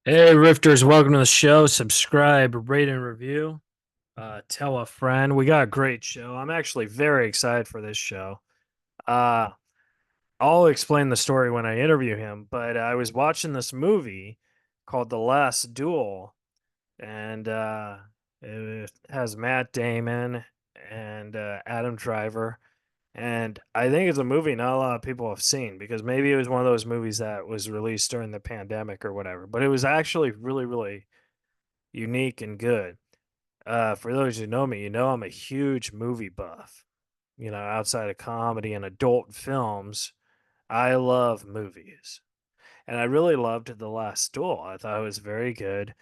Hey, Rifters, welcome to the show. Subscribe, rate, and review. Tell a friend. We got a great show. I'm actually very excited for this show. Uh, I'll explain the story when I interview him, but I was watching this movie called The Last Duel, and it has Matt Damon and Adam Driver. And I think it's a movie not a lot of people have seen because maybe it was one of those movies that was released during the pandemic or whatever. But it was actually really, really unique and good. For those who know me, you know I'm a huge movie buff. You know, outside of comedy and adult films, I love movies. And I really loved The Last Duel. I thought it was very good.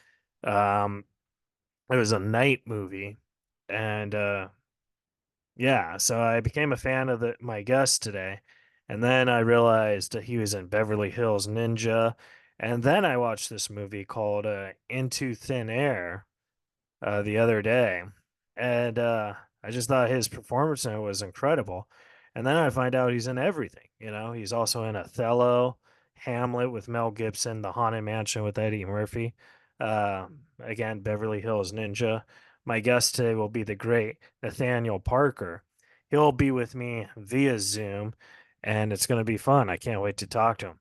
Um, it was a night movie. And yeah, so I became a fan of my guest today. And then I realized that he was in Beverly Hills Ninja. And then I watched this movie called Into Thin Air the other day, and I just thought his performance in it was incredible. And then I find out he's in everything. You know, he's also in Othello, Hamlet with Mel Gibson, The Haunted Mansion with Eddie Murphy. Again, Beverly Hills Ninja. My guest today will be the great Nathaniel Parker. He'll be with me via Zoom, and it's going to be fun. I can't wait to talk to him.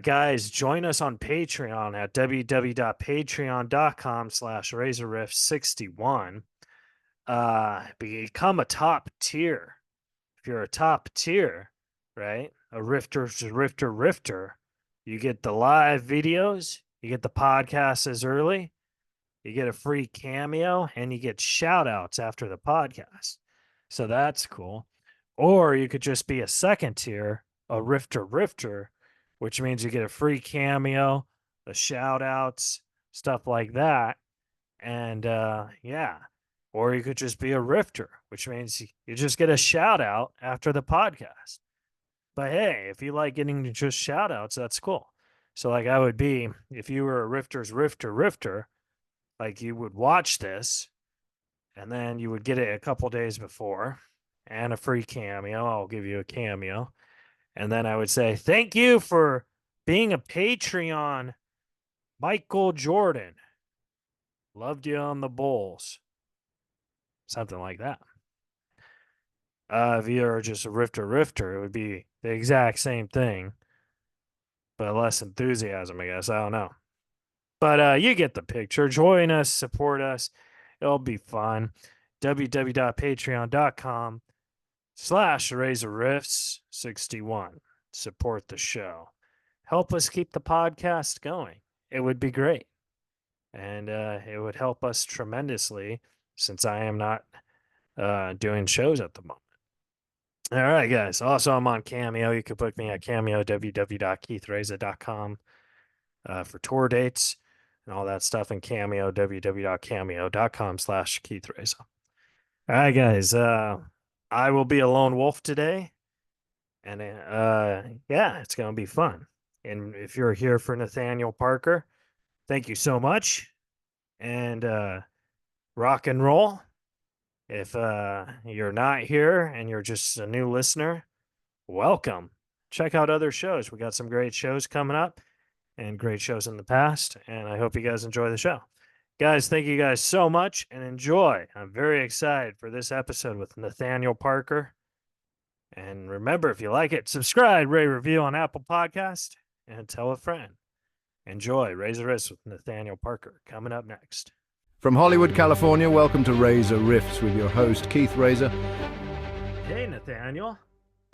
Guys, join us on Patreon at www.patreon.com/razorriff61. Become a top tier. If you're a top tier, right? A rifter, you get the live videos, you get the podcasts as early, you get a free cameo, and you get shout outs after the podcast. So that's cool. Or you could just be a second tier, a rifter, which means you get a free cameo, the shout outs, stuff like that. And yeah. Or you could just be a rifter, which means you just get a shout out after the podcast. But hey, if you like getting just shout outs, that's cool. So like I would be, if you were a rifter's rifter, like you would watch this and then you would get it a couple days before and a free cameo. I'll give you a cameo. And then I would say, thank you for being a Patreon, Michael Jordan. Loved you on the Bulls. Something like that. If you're just a rifter, it would be the exact same thing, but less enthusiasm, I guess. I don't know. But you get the picture. Join us, support us. It'll be fun. www.patreon.com/razorriffs61. Support the show. Help us keep the podcast going. It would be great. And it would help us tremendously since I am not doing shows at the moment. All right, guys. Also, I'm on Cameo. You can book me at Cameo, www.keithreza.com for tour dates and all that stuff. And Cameo, www.cameo.com/KeithReza. All right, guys. I will be a lone wolf today. And yeah, it's going to be fun. And if you're here for Nathaniel Parker, thank you so much. And rock and roll. If you're not here and you're just a new listener, welcome. Check out other shows. We got some great shows coming up and great shows in the past. And I hope you guys enjoy the show. Guys, thank you guys so much and enjoy. I'm very excited for this episode with Nathaniel Parker. And remember, if you like it, subscribe, rate, review on Apple Podcast, and tell a friend. Enjoy Razor Rifts with Nathaniel Parker coming up next. From Hollywood, California, welcome to Reza Rifts with your host, Keith Reza. Hey, Nathaniel.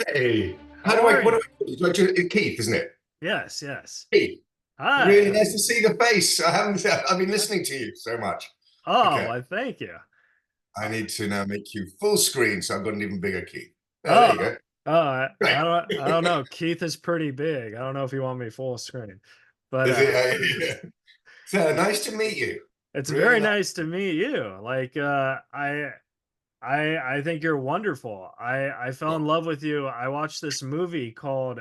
Hey, what do I, Keith, isn't it? Yes, yes. Keith, Hi. really nice to see the face. I've been listening to you so much. Oh, Okay. I thank you. I need to now make you full screen, so I've got an even bigger Keith. Oh, there you go. I don't know. Keith is pretty big. I don't know if you want me full screen, but So nice to meet you. it's Really very nice. nice to meet you. Like, I think you're wonderful. I fell in love with you. I watched this movie called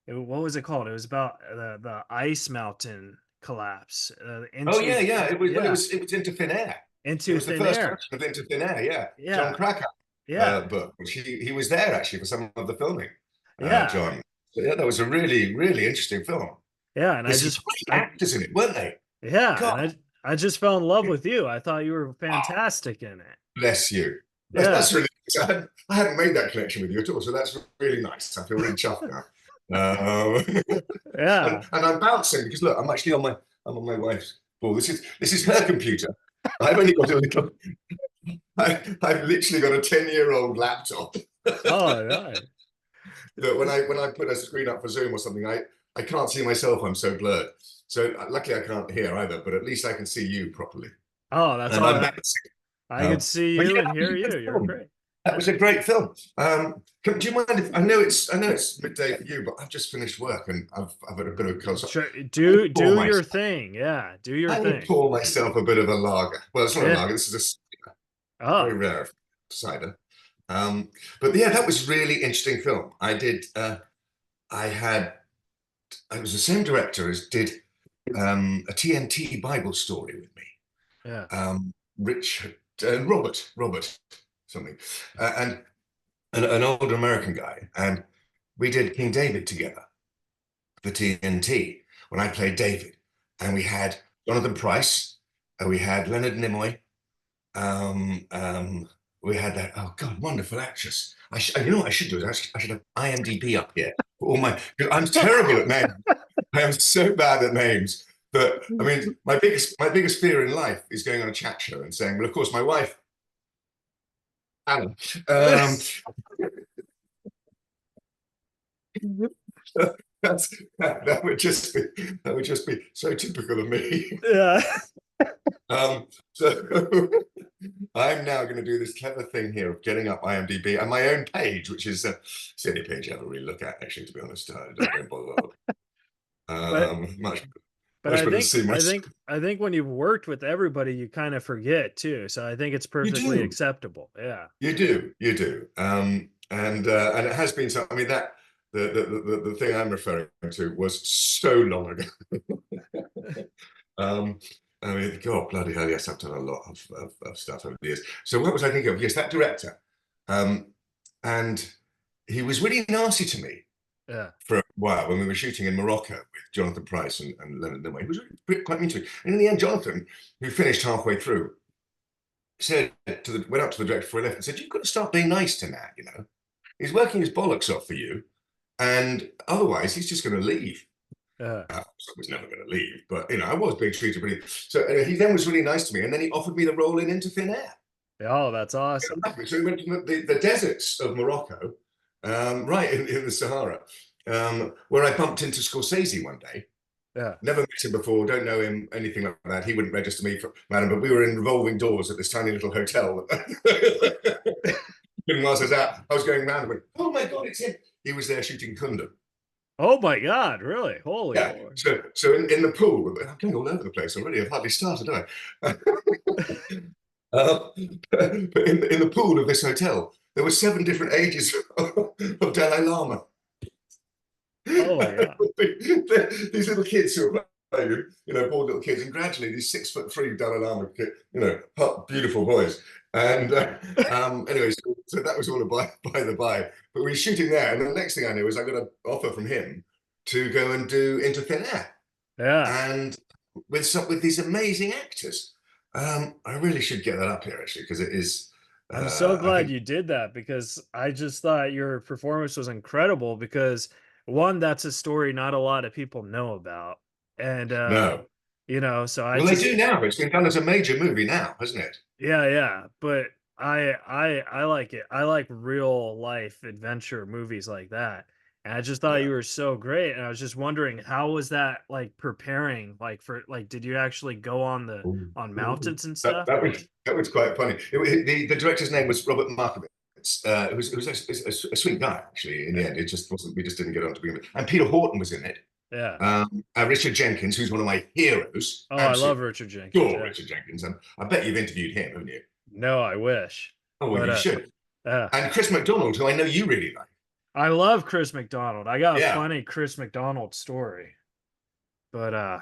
what was it called? It was about the ice mountain collapse. Oh yeah. It was yeah, it was Into Thin Air. It Into was the Thin first Air. version of Into Thin Air. Yeah, Yeah, John Krakauer yeah, book, which he was there actually for some of the filming. yeah. John. So yeah, that was a really interesting film. Yeah, and There's some great actors in it, weren't they? yeah, God, and I just fell in love with you. I thought you were fantastic in it. bless you. That's Yeah, really nice. I hadn't made that connection with you at all, so that's really nice. I feel really chuffed now. Um, yeah. and I'm bouncing because look, I'm on my wife's ball. This is her computer. I've only got a little. I've literally got a 10-year-old laptop Oh, right. that when I put a screen up for Zoom or something, I can't see myself. I'm so blurred. So luckily I can't hear either, but at least I can see you properly. Oh, that's And all I'm right. bouncing. I could see But you yeah, and that was hear a you. good You're film. great. That was a great film. Do you mind if I know it's midday for you, but I've just finished work and I've had a bit of a cold. Sure, I will pour do your myself. thing. Yeah, do your I will thing. pour myself a bit of a lager. Well, it's not a Yeah. lager. This is a very Oh, rare cider. Um, but yeah, that was really interesting film. I did. I had. I was the same director as did a TNT Bible story with me. yeah. Richard Robert something, and an older American guy, and we did King David together for TNT when I played David, and we had Jonathan Pryce, we had Leonard Nimoy, um, um, we had that. Oh God, wonderful actress. You know what I should do is I should have IMDb up here for all my. I'm terrible at names. I am so bad at names. But I mean, my biggest fear in life is going on a chat show and saying, well, of course, my wife, Anna. Um, that would just be so typical of me. Yeah. So I'm now going to do this clever thing here of getting up IMDb and my own page, which is it's the only page I ever really look at, actually, to be honest. I don't bother. But Much but better to see myself. I think when you've worked with everybody, you kind of forget too. So I think it's You perfectly do, acceptable. Yeah. you do. And it has been so. I mean that the thing I'm referring to was so long ago. um, I mean, God, bloody hell, yes, I've done a lot of stuff over the years. So what was I thinking of? Yes, that director. And he was really nasty to me Yeah. for a while when we were shooting in Morocco with Jonathan Pryce and Leonard Nimoy. He was really quite mean to me. And in the end, Jonathan, who finished halfway through, went up to the director before he left and said, "You've got to start being nice to Nat, you know. He's working his bollocks off for you, and otherwise he's just going to leave." Yeah. I was never going to leave, but you know, I was being treated pretty. So anyway, he then was really nice to me, and then he offered me the role in Into Thin Air. Oh, that's awesome. So we went to the deserts of Morocco, right in the Sahara, where I bumped into Scorsese one day. Yeah. Never met him before, don't know him, anything like that. He wouldn't register me for madam, but we were in revolving doors at this tiny little hotel. And whilst I was out, I was going around and went, "Oh my God, it's him." He was there shooting Kunda. Oh my God, really? Holy Yeah. Lord. So in the pool, I'm going all over the place already. I've hardly started, have I? But in the pool of this hotel, there were 7 different ages of Dalai Lama. Oh my God. These little kids who are playing, you know, bored little kids, and gradually these 6'3" Dalai Lama, you know, hot, beautiful boys. And anyway, so that was all by the by. But we were shooting there, and the next thing I knew is I got an offer from him to go and do Into Thin Air, Yeah. and with these amazing actors. I really should get that up here actually, because it is. I'm so I glad think you did that because I just thought your performance was incredible because one, that's a story not a lot of people know about. And no. so I Well, they just do now. It's been done as a major movie now, hasn't it? yeah, yeah. But I like it. I like real life adventure movies like that. And I just thought Yeah. you were so great. And I was just wondering how was that like preparing like for like did you actually go on the on mountains and That, stuff that or was that was quite funny. The director's name was Robert Markovitz, who's a sweet guy actually. In the end, it just wasn't. We just didn't get on to begin with. And Peter Horton was in it. yeah. Richard Jenkins, who's one of my heroes. Oh, I love Absolutely Richard Jenkins. adore Yeah. Richard Jenkins, and I bet you've interviewed him, haven't you? No, I wish. Oh, well, But you should. yeah. And Chris McDonald, who I know you really like. I love Chris McDonald. I got a Yeah. funny Chris McDonald story. But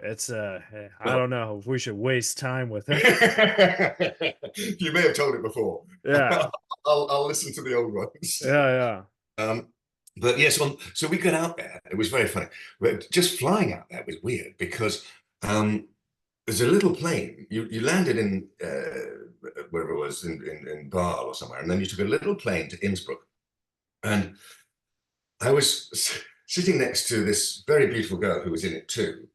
it's I don't know if we should waste time with it. You may have told it before. Yeah. I'll listen to the old ones. Yeah, yeah. Um, But yes, so we got out there. It was very funny. But just flying out there was weird because um, there's a little plane. You landed in wherever it was in Basel or somewhere, and then you took a little plane to Innsbruck. And I was sitting next to this very beautiful girl who was in it too,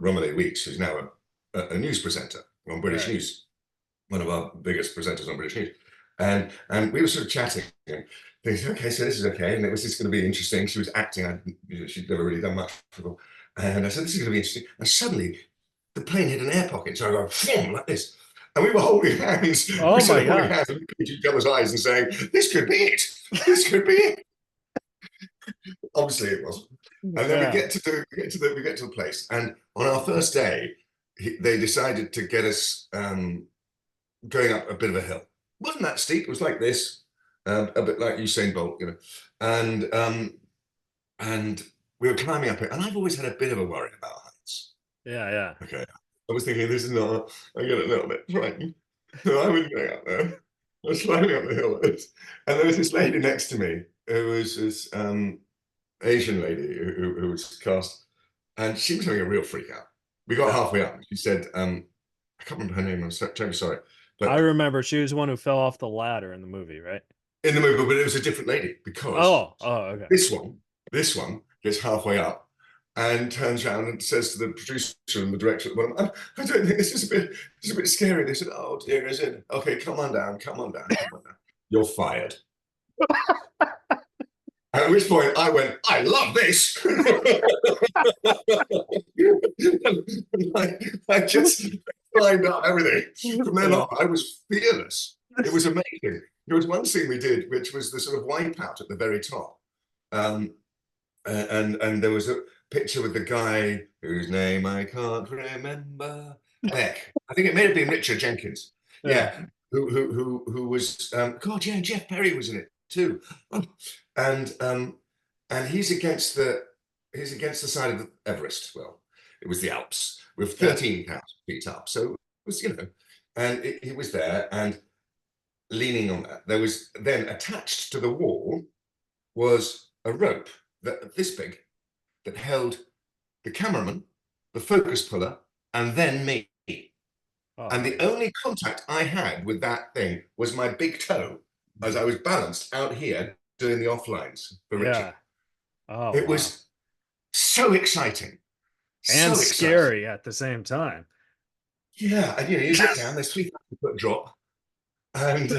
Romilly Weeks, who's now a news presenter on British Right. News, one of our biggest presenters on British News. And we were sort of chatting, and thinking, okay, so this is okay, and it was just going to be interesting. She was acting, she'd never really done much before. And I said, this is going to be interesting. And suddenly the plane hit an air pocket. So I go, boom, like this. And we were holding hands. We Oh my started holding God. hands and looking into each other's eyes and saying, this could be it. This could be it. Obviously it wasn't. And then Yeah. we get to the place. And on our first day, they decided to get us going up a bit of a hill. It wasn't that steep. It was like this, a bit like Usain Bolt, you know. And we were climbing up it. And I've always had a bit of a worry about heights. Yeah. Yeah. Okay. I was thinking, this is not, I get a little bit frightened. So I was going up there. I was climbing up the hill. And there was this lady next to me who was this Asian lady who was cast. And she was having a real freak out. We got Yeah. halfway up. And she said, I can't remember her name. I'm terribly sorry. I But remember she was the one who fell off the ladder in the movie, right? in the movie, but it was a different lady because Oh, oh, okay. this one gets halfway up and turns around and says to the producer and the director, well, I don't think this is a bit scary. They said, oh dear, is it? Okay, come on down, come on down, come on down. You're fired. At which point I went, I love this. I just climbed up everything. From then on, I was fearless. It was amazing. There was one scene we did, which was the sort of wipeout at the very top. And there was a picture with the guy whose name I can't remember. Beck. I think it may have been Richard Jenkins. Yeah. Yeah. Who was God, yeah, Jeff Perry was in it too. And he's against the side of the Everest. Well, it was the Alps with 13,000 feet up. So it was, you know, and he was there and leaning on that. There was then attached to the wall was a rope that this big that held the cameraman, the focus puller, and then me. Oh, And the only contact I had with that thing was my big toe as I was balanced out here doing the offlines for yeah. Richard. Oh, It wow. was so exciting. And So exciting. scary at the same time. Yeah, and you know, you look down, there's 3,000-foot drop. And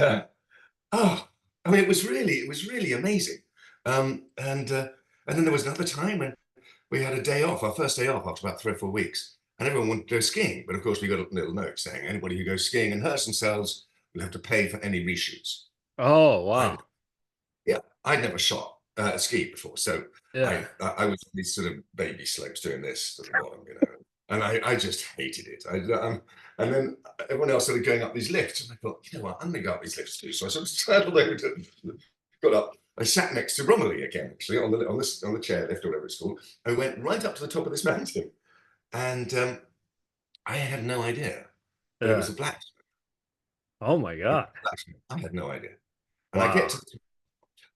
oh, I mean, it was really amazing. And then there was another time when we had a day off, our first day off after about 3 or 4 weeks, and everyone wanted to go skiing. But of course, we got a little note saying anybody who goes skiing and hurts themselves will have to pay for any reshoots. Oh, wow. I'd never shot a ski before, so Yeah. I was on these sort of baby slopes doing this at the bottom, you know, and I just hated it. And then everyone else started going up these lifts, and I thought, you know what, I'm going to go up these lifts too. So I sort of sidled over to, got up. I sat next to Romilly again, actually, on the chairlift or whatever it's called. I went right up to the top of this mountain, and I had no idea that it was Yeah. a black. Oh my God. I had no idea. And I get Wow. to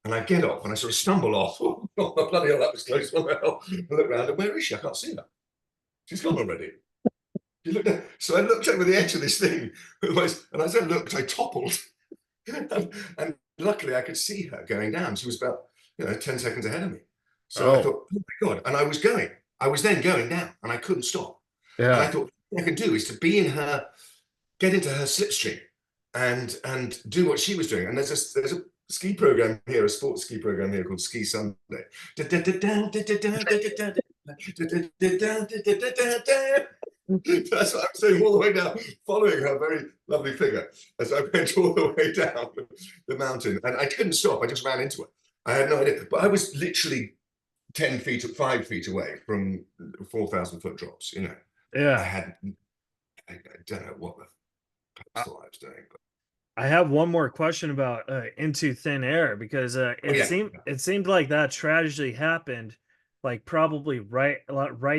and I get off and I sort of stumble off. Oh, bloody hell, that was close. What the hell? I look around and where is she? I can't see her. She's gone already. So I looked over the edge of this thing, and as I looked, I toppled. and luckily I could see her going down. She was about 10 seconds ahead of me. So I Oh, thought, oh my God. And I was then going down and I couldn't stop. And I yeah. thought, what I could do is to get into her slipstream and do what she was doing. And there's a ski program here, a sports ski program here called Ski Sunday. That's what I'm saying all the way down, following her very lovely figure as I went all the way down the mountain. And I couldn't stop. I just ran into her. I had no idea. But I was literally 10 feet, 5 feet away from 4,000-foot drops, you know. Yeah. I don't know what the I thought I was doing. But I have one more question about Into Thin Air because oh yeah, it seemed like that tragedy happened like probably right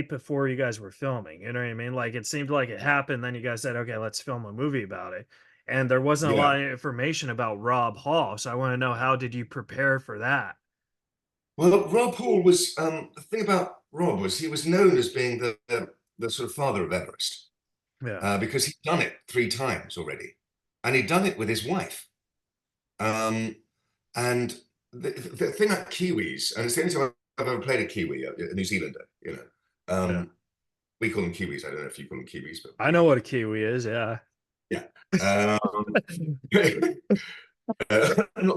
before you guys were filming. You know what I mean? Like it seemed like it happened, then you guys said, "Okay, let's film a movie about it." And there wasn't a yeah. lot of information about Rob Hall, so I want to know how did you prepare for that? Well, Rob Hall was the thing about Rob was he was known as being the sort of father of Everest Yeah. because he'd done it 3 times already, and he'd done it with his wife. Um, and the thing about Kiwis, and it's the only time I've ever played a Kiwi, a New Zealander, Yeah. we call them Kiwis. I don't know if you call them Kiwis, but I know what a kiwi is. Yeah. yeah. Not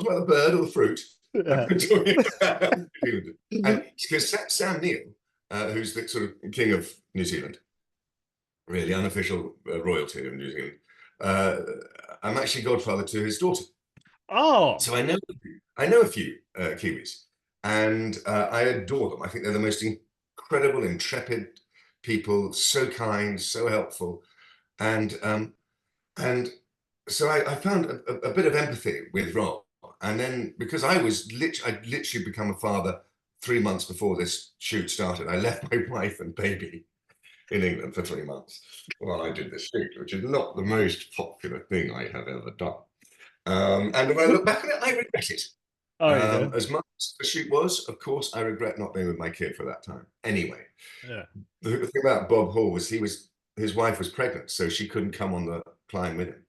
about the bird or the fruit. Yeah. I'm talking about New Zealand. And because Sam Neill, who's the sort of king of New Zealand, really unofficial royalty of New Zealand, I'm actually godfather to his daughter. Oh. So I know a few Kiwis, and I adore them. I think they're the most incredible, intrepid people, so kind, so helpful, and so I found a bit of empathy with Rob. And then because I'd literally become a father 3 months before this shoot started. I left my wife and baby in England for 3 months while I did this shoot, which is not the most popular thing I have ever done. And when I look back on it, I regret it. Oh, you did? As much as the shoot was, of course, I regret not being with my kid for that time. Anyway, Yeah. the thing about Bob Hall was his wife was pregnant, so she couldn't come on the climb with him.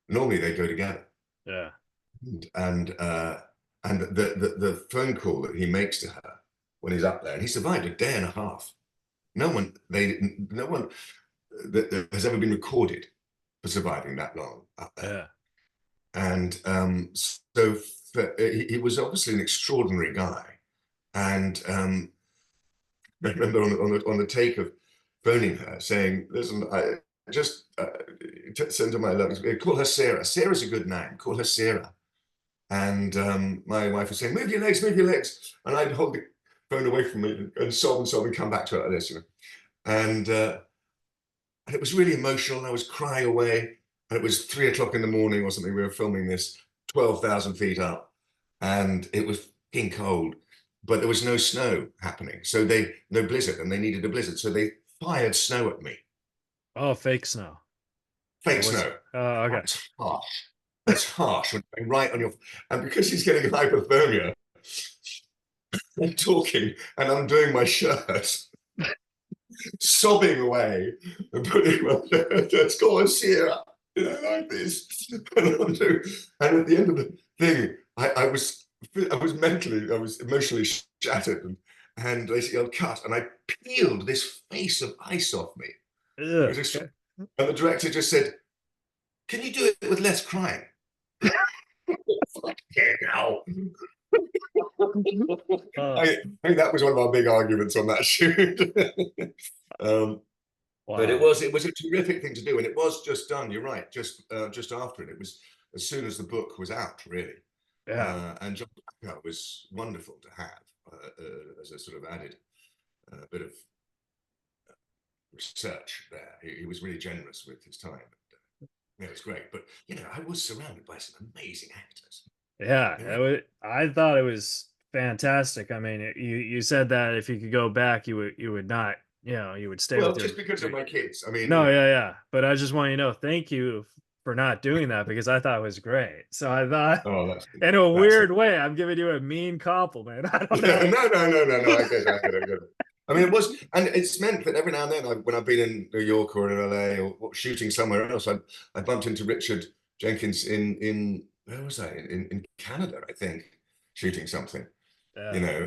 Normally they go together. Yeah. And the phone call that he makes to her when he's up there, and he survived a day and a half. No one that has ever been recorded for surviving that long up there. Yeah. And so he was obviously an extraordinary guy. And I remember on the take of phoning her saying, "Listen, I just send her my love. Call her Sarah. Sarah's a good name. Call her Sarah." And my wife was saying, "Move your legs, move your legs." And I'd hold the phone away from me and sob and come back to it like this, And it was really emotional. And I was crying away. And it was 3 o'clock in the morning or something. We were filming this 12,000 feet up. And it was fucking cold, but there was no snow happening. So no blizzard, and they needed a blizzard. So they fired snow at me. Oh, fake snow. Fake snow. Oh, okay. That's harsh. That's harsh. Right on your, and because he's getting hypothermia, I'm talking and I'm doing my shirt, sobbing away and putting my let's go and see her, like this. And at the end of the thing, I was emotionally shattered, and they yelled cut, and I peeled this face of ice off me. Ugh. And the director just said, "Can you do it with less crying?" Fucking hell. I think that was one of our big arguments on that shoot. Wow. But it was a terrific thing to do, and it was just done. You're right, just after it. It was as soon as the book was out, really. Yeah. And John Packer was wonderful to have as a sort of added bit of research there. He was really generous with his time. Yeah, it was great. But I was surrounded by some amazing actors. Yeah. I thought it was fantastic. I mean, you said that if you could go back, you would not, you would stay Well, with just because of my kids. I mean, No, yeah. But I just want you to know, thank you for not doing that, because I thought it was great. So I thought, that's in a weird way, I'm giving you a mean compliment. I don't know. No. I get it. I mean, it was, and it's meant that every now and then, when I've been in New York or in LA or shooting somewhere else, I bumped into Richard Jenkins in where was I? In Canada, I think, shooting something. Yeah.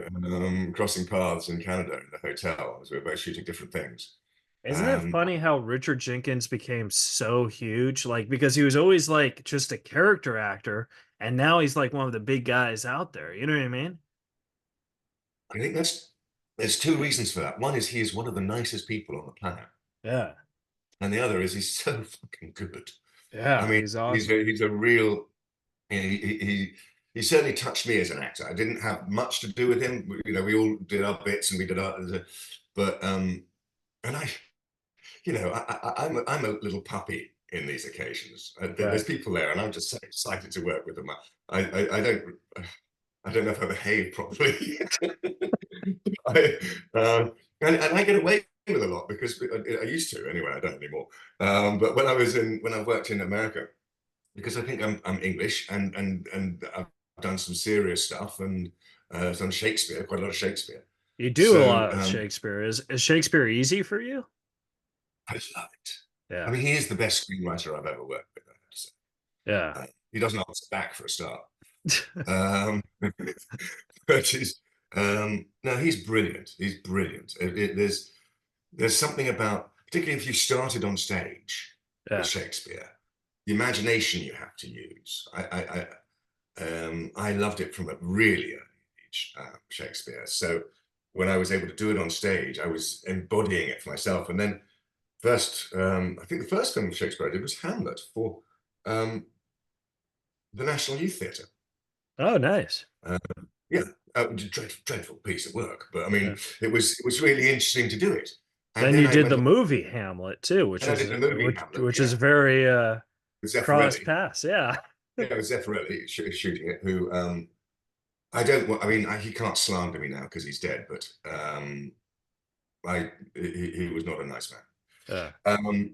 Crossing paths in Canada in the hotel as we were both shooting different things. Isn't it funny how Richard Jenkins became so huge? Like, because he was always like just a character actor, and now he's like one of the big guys out there. You know what I mean? I think there's 2 reasons for that. One is he is one of the nicest people on the planet. Yeah. And the other is he's so fucking good. Yeah. I mean, he's awesome. he's a real, he certainly touched me as an actor. I didn't have much to do with him. We all did our bits and we did our, but, and I'm a little puppy in these occasions. There's people there, and I'm just so excited to work with them. I don't know if I behave properly. And I get away with a lot because I used to anyway. I don't anymore. But when I've worked in America, because I think I'm English and I've done some serious stuff, and done Shakespeare, quite a lot of Shakespeare. You do a So lot of Shakespeare. Is Shakespeare easy for you? I love it. I Yeah. mean, he is the best screenwriter I've ever worked with, I have to say. Yeah. He doesn't answer back for a start. Um, but no, he's brilliant. He's brilliant. There's something about, particularly if you started on stage with Yeah. Shakespeare, the imagination you have to use. I loved it from a really early age, Shakespeare. So when I was able to do it on stage, I was embodying it for myself. And then I think the first film of Shakespeare I did was Hamlet for um, the National Youth Theatre. Oh, nice. Yeah, dreadful piece of work, but I Yeah. mean, it was really interesting to do it. And Then then you I did went the on, movie Hamlet too, and I did the movie Hamlet. which Yeah, is very with cross Zeffirelli. paths. Yeah. Yeah, it was Zeffirelli shooting it. Who I don't want. I mean, he can't slander me now because he's dead, but he was not a nice man. Yeah.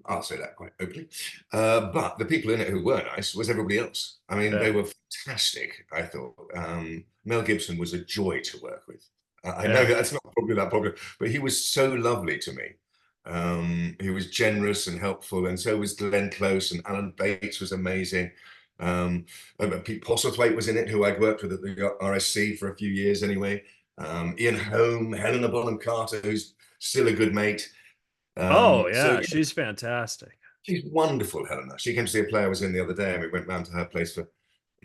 I'll say that quite openly. But the people in it who were nice was everybody else. I mean, Yeah. they were fantastic, I thought. Mel Gibson was a joy to work with. I know Yeah. that's not probably that popular, but he was so lovely to me. He was generous and helpful, and so was Glenn Close, and Alan Bates was amazing. Pete Postlethwaite was in it, who I'd worked with at the RSC for a few years anyway. Ian Holm, Helena Bonham Carter, who's still a good mate. Oh, So yeah, she's fantastic. she's wonderful, Helena. She came to see a play I was in the other day, and we went round to her place for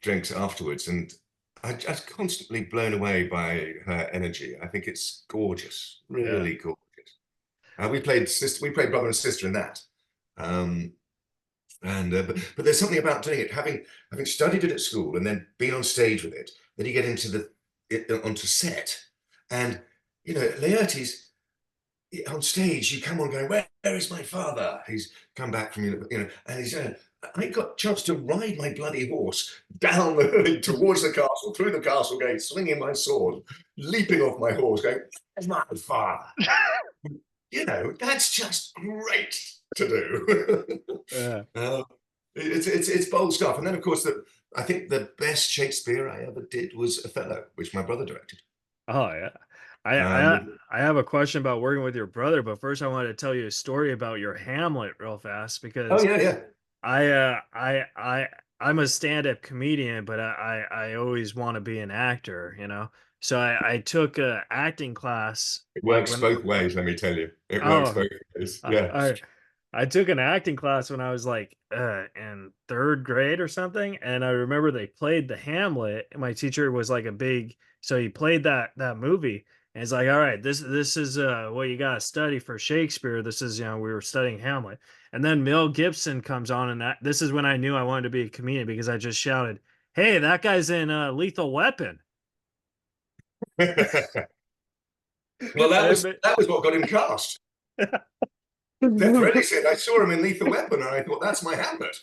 drinks afterwards. And I'm just constantly blown away by her energy. I think it's gorgeous, Yeah. really gorgeous. We played brother and sister in that. Um, but there's something about doing it, having studied it at school and then being on stage with it. Then you get onto set, and Laertes on stage, you come on going, where is my father? He's come back from, and he's I got a chance to ride my bloody horse down towards the castle, through the castle gate, swinging my sword, leaping off my horse, going, where's my father? That's just great to do. Yeah. It's bold stuff. And then, of course, I think the best Shakespeare I ever did was Othello, which my brother directed. Oh, yeah. I I Um, I have a question about working with your brother, but first I wanted to tell you a story about your Hamlet real fast oh because yeah, yeah. I'm a stand-up comedian, but I always want to be an actor. So I took a acting class It like works when both ways, let me tell you. It works oh both ways. Yeah. I took an acting class when I was like in third grade or something, and I remember they played the Hamlet. And my teacher was like a big, so he played that movie, and he's like, "All right, this is what you gotta study for Shakespeare. This is we were studying Hamlet." And then Mel Gibson comes on, and this is when I knew I wanted to be a comedian because I just shouted, "Hey, that guy's in Lethal Weapon!" Well, that And was it that was what got him cast. Zeffirelli said, I saw him in Lethal Weapon, and I thought, that's my Hamlet.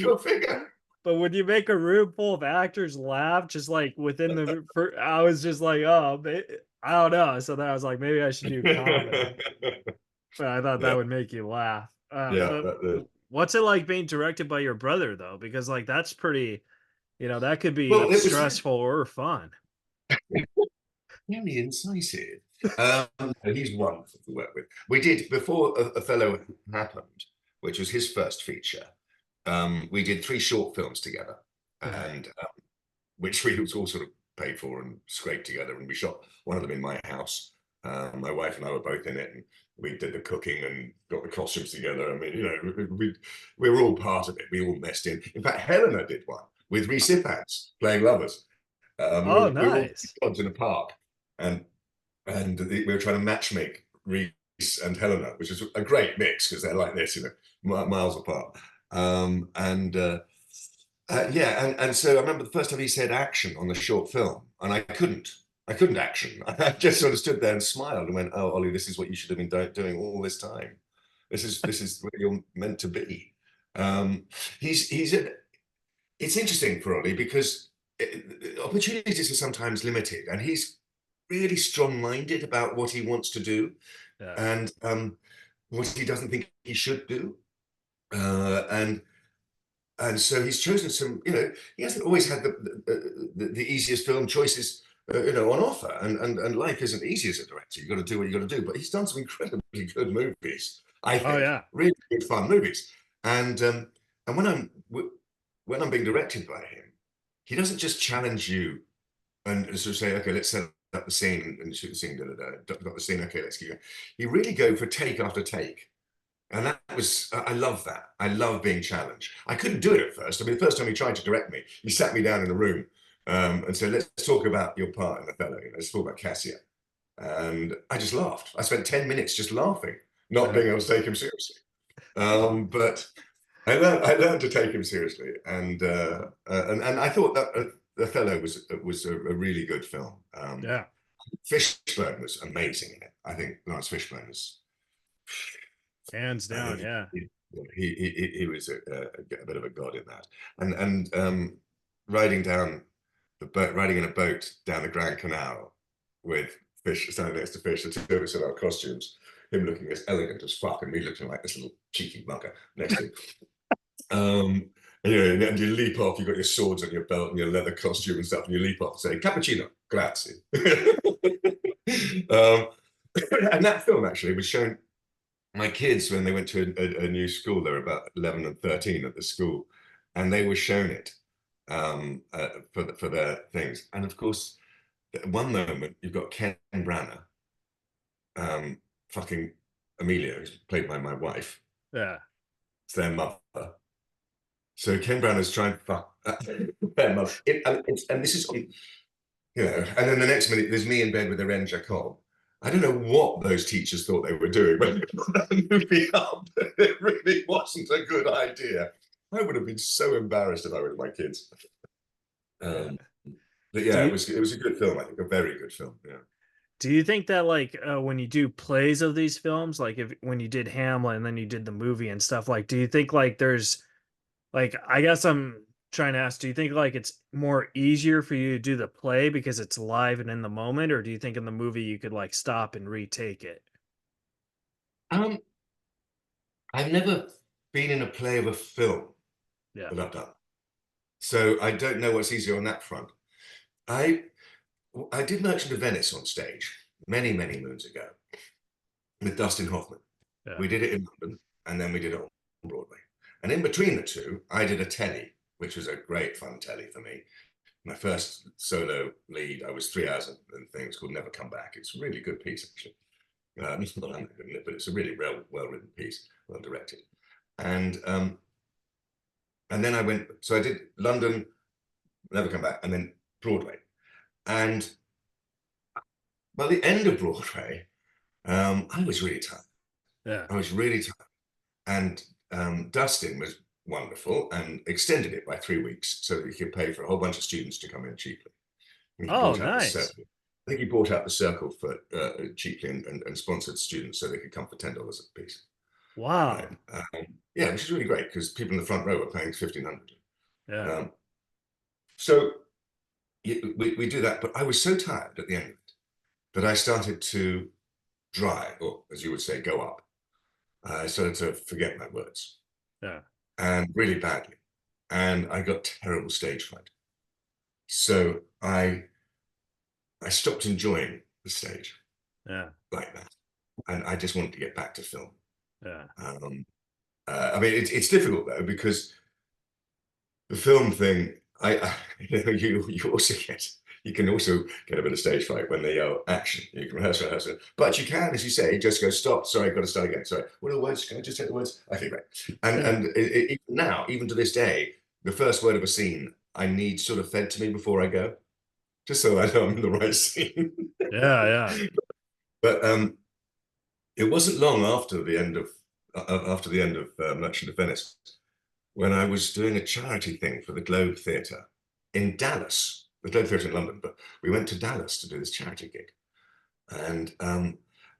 Go figure. But would you make a room full of actors laugh just like within I was just like, oh, I don't know. So then I was like, maybe I should do comedy. But I thought that Yeah, would make you laugh. yeah. But what's it like being directed by your brother though? Because like that's pretty, that could be Well, it was stressful or fun. very incisive. He's wonderful to work with. We did, before Othello happened, which was his first feature, we did 3 short films together, Yeah. and which we was all sort of paid for and scraped together, and we shot one of them in my house. My wife and I were both in it, and we did the cooking and got the costumes together. I mean, we were all part of it. We all messed in. In fact, Helena did one with Rhys Ifans playing lovers. Oh, We were all nice. gods in a park, and we were trying to matchmake Rhys and Helena, which is a great mix because they're like this, miles apart. And so I remember the first time he said action on the short film, and I couldn't action. I just sort of stood there and smiled and went, "Oh, Ollie, this is what you should have been doing all this time. This is where you're meant to be." It's interesting for Ollie because opportunities are sometimes limited, and he's really strong-minded about what he wants to do Yeah. and what he doesn't think he should do. And And so he's chosen some, he hasn't always had the easiest film choices, on offer. And life isn't easy as a director. You've got to do what you got to do. But he's done some incredibly good movies, I Oh think, yeah. really good fun movies. And when I'm being directed by him, he doesn't just challenge you and sort of say, okay, let's set up the scene and shoot the scene, got the scene, okay, let's keep going. He really go for take after take. And I love that. I love being challenged. I couldn't do it at first. I mean, the first time he tried to direct me, he sat me down in a room and said, let's talk about your part in Othello. Let's talk about Cassio. And I just laughed. I spent 10 minutes just laughing, not being able to take him seriously. But I learned to take him seriously. And I thought that Othello was a really good film. Yeah. Fishburne was amazing in it. I think Lawrence Fishburne was Hands down. Yeah. He was a bit of a god in that. And riding in a boat down the Grand Canal with Fish standing next to Fish, the two of us in our costumes, him looking as elegant as fuck, and me looking like this little cheeky mugger next to him. And you leap off, you've got your swords on your belt and your leather costume and stuff, and you leap off and say, cappuccino, grazie. And that film actually was shown my kids when they went to a new school. They were about 11 and 13 at the school, and they were shown it for their things. And of course, at one moment you've got Ken Branagh, fucking Amelia, who's played by my wife. Yeah. It's their mother. So Ken Branagh's trying to fuck their mother. And this is, and then the next minute there's me in bed with Irene Jacob. I don't know what those teachers thought they were doing when they put that movie up. It really wasn't a good idea. I would have been so embarrassed if I were with my kids. But yeah, it was a good film. I think a very good film. Yeah. Do you think that when you do plays of these films, like when you did Hamlet and then you did the movie and stuff, do you think there's I guess I'm trying to ask, do you think it's more easier for you to do the play because it's live and in the moment, or do you think in the movie you could stop and retake it? I've never been in a play of a film Yeah. that I've done, so I don't know what's easier on that front. I did Merchant of Venice on stage many moons ago with Dustin Hoffman. Yeah. We did it in London, and then we did it on Broadway. And in between the two, I did a telly, which was a great fun telly for me. My first solo lead, I was 3 hours and things called Never Come Back. It's a really good piece, actually. It's not I'm good in it, but it's a really well-written piece, well directed. And then I went, so I did London, Never Come Back, and then Broadway. And by the end of Broadway, I was really tired. Yeah. I was really tired. And Dustin was wonderful and extended it by 3 weeks so that he could pay for a whole bunch of students to come in cheaply. Oh, nice. I think he bought out the Circle for cheaply and sponsored students so they could come for $10 a piece. Wow. Yeah, which is really great because people in the front row were paying $1,500. Yeah. So we do that, but I was so tired at the end of it that I started to dry, or as you would say, go up. I started to forget my words. Yeah. And really badly. And I got terrible stage fright. So I stopped enjoying the stage. Yeah. Like that. And I just wanted to get back to film. Yeah. I mean, it's difficult though, because the film thing, you can also get a bit of stage fright when they yell action. You can rehearse it. But you can, as you say, just go, stop, sorry, I've got to start again. Sorry, what are the words? Can I just take the words? Okay, great. And now, even to this day, the first word of a scene, I need sort of fed to me before I go, just so I know I'm in the right scene. Yeah. But it wasn't long after the end of Merchant of Venice when I was doing a charity thing for the Globe Theatre in Dallas. The Globe Theatre in London, but we went to Dallas to do this charity gig. And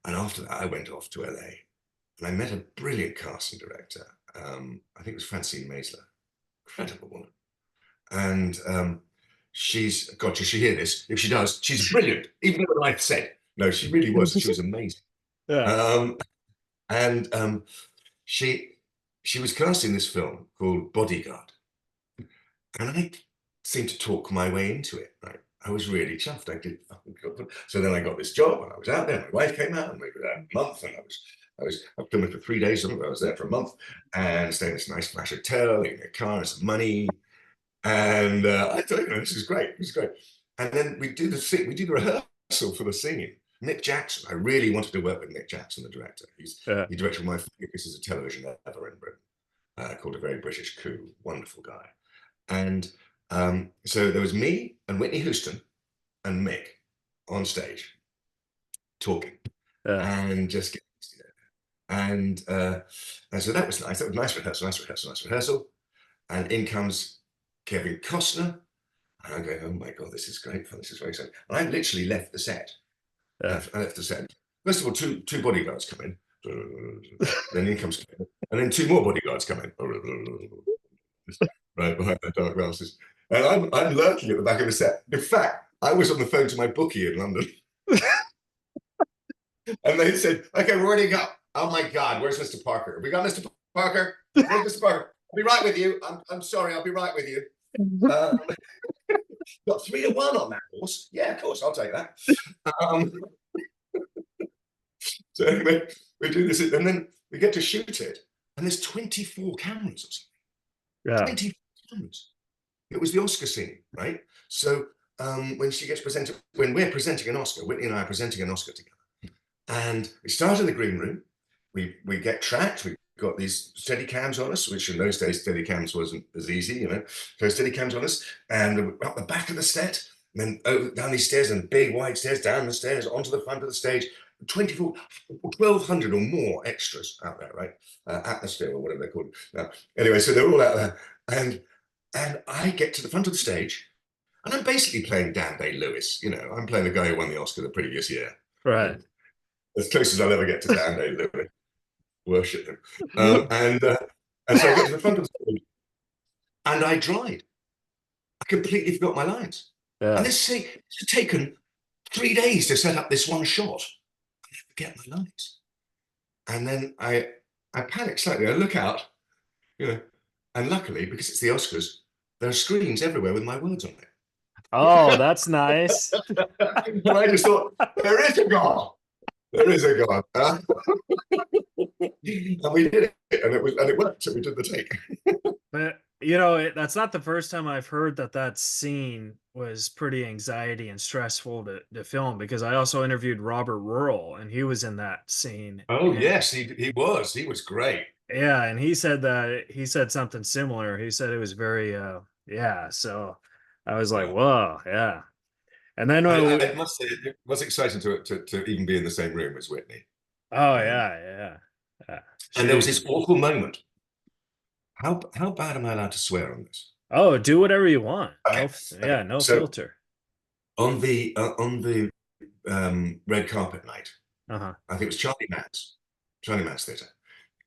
after that, I went off to LA and I met a brilliant casting director. I think it was Francine Maisler, incredible woman. And she's, God, does she hear this? If she does, she's brilliant, even though I said, no, she really was. She was amazing. Yeah. She was casting this film called Bodyguard. And I seemed to talk my way into it, right? I was really chuffed. I did. So then I got this job, and I was out there. My wife came out, and we were there a month, and I was filming for 3 days. I was there for a month, and staying in this nice flash hotel, in a car, and some money. And I thought, this is great. This is great. And then we do the rehearsal for the scene. Nick Jackson. I really wanted to work with Nick Jackson, the director. He directed my favorite pieces of television ever in Britain, called A Very British Coup. Wonderful guy. And so there was me and Whitney Houston and Mick on stage talking and just getting, and so that was nice. That was nice rehearsal. And in comes Kevin Costner. And I'm going, oh my God, this is great fun. This is very exciting. And I literally left the set. I left the set. First of all, two bodyguards come in. Then in comes Kevin. And then two more bodyguards come in. Right behind their dark glasses. And I'm lurking at the back of the set. In fact, I was on the phone to my bookie in London. And they said, okay, we're ready to go. Oh my God, where's Mr. Parker? Have we got Mr. Parker? Where's Mr. Parker? I'll be right with you. I'm sorry, I'll be right with you. Got 3-1 on that horse. Yeah, of course, I'll take that. So anyway, we do this, and then we get to shoot it, and there's 24 cameras or something. Yeah. 24 cameras. It was the Oscar scene, right? So when she gets presented, when we're presenting an Oscar, Whitney and I are presenting an Oscar together. And we start in the green room. We get tracked. We've got these steady cams on us, which in those days, steady cams wasn't as easy, So steady cams on us, and up the back of the set, and then down these stairs, and big wide stairs, down the stairs, onto the front of the stage. 1,200 or more extras out there, right? Atmosphere or whatever they're called. Anyway, so they're all out there, and I get to the front of the stage, and I'm basically playing Dan Day-Lewis. I'm playing the guy who won the Oscar the previous year. Right. As close as I'll ever get to Dan Day-Lewis. Worship him. And so I get to the front of the stage, and I dried. I completely forgot my lines. Yeah. And it's taken 3 days to set up this one shot. I forget my lines. And then I panic slightly. I look out, and luckily, because it's the Oscars, there are screens everywhere with my words on it. Oh, that's nice. And I just thought, there is a God. There is a God. And we did it, and it worked. So we did the take. But that's not the first time I've heard that scene was pretty anxiety and stressful to film, because I also interviewed Robert Rural, and he was in that scene. Oh, yes, he was. He was great. Yeah, and he said something similar. He said it was very so I was like, whoa, yeah. And then I must say it was exciting to even be in the same room as Whitney. Oh yeah. And there was this awful moment. How bad am I allowed to swear on this? Oh, do whatever you want. Okay. No filter. On the red carpet night, I think it was Charlie Matt's theatre,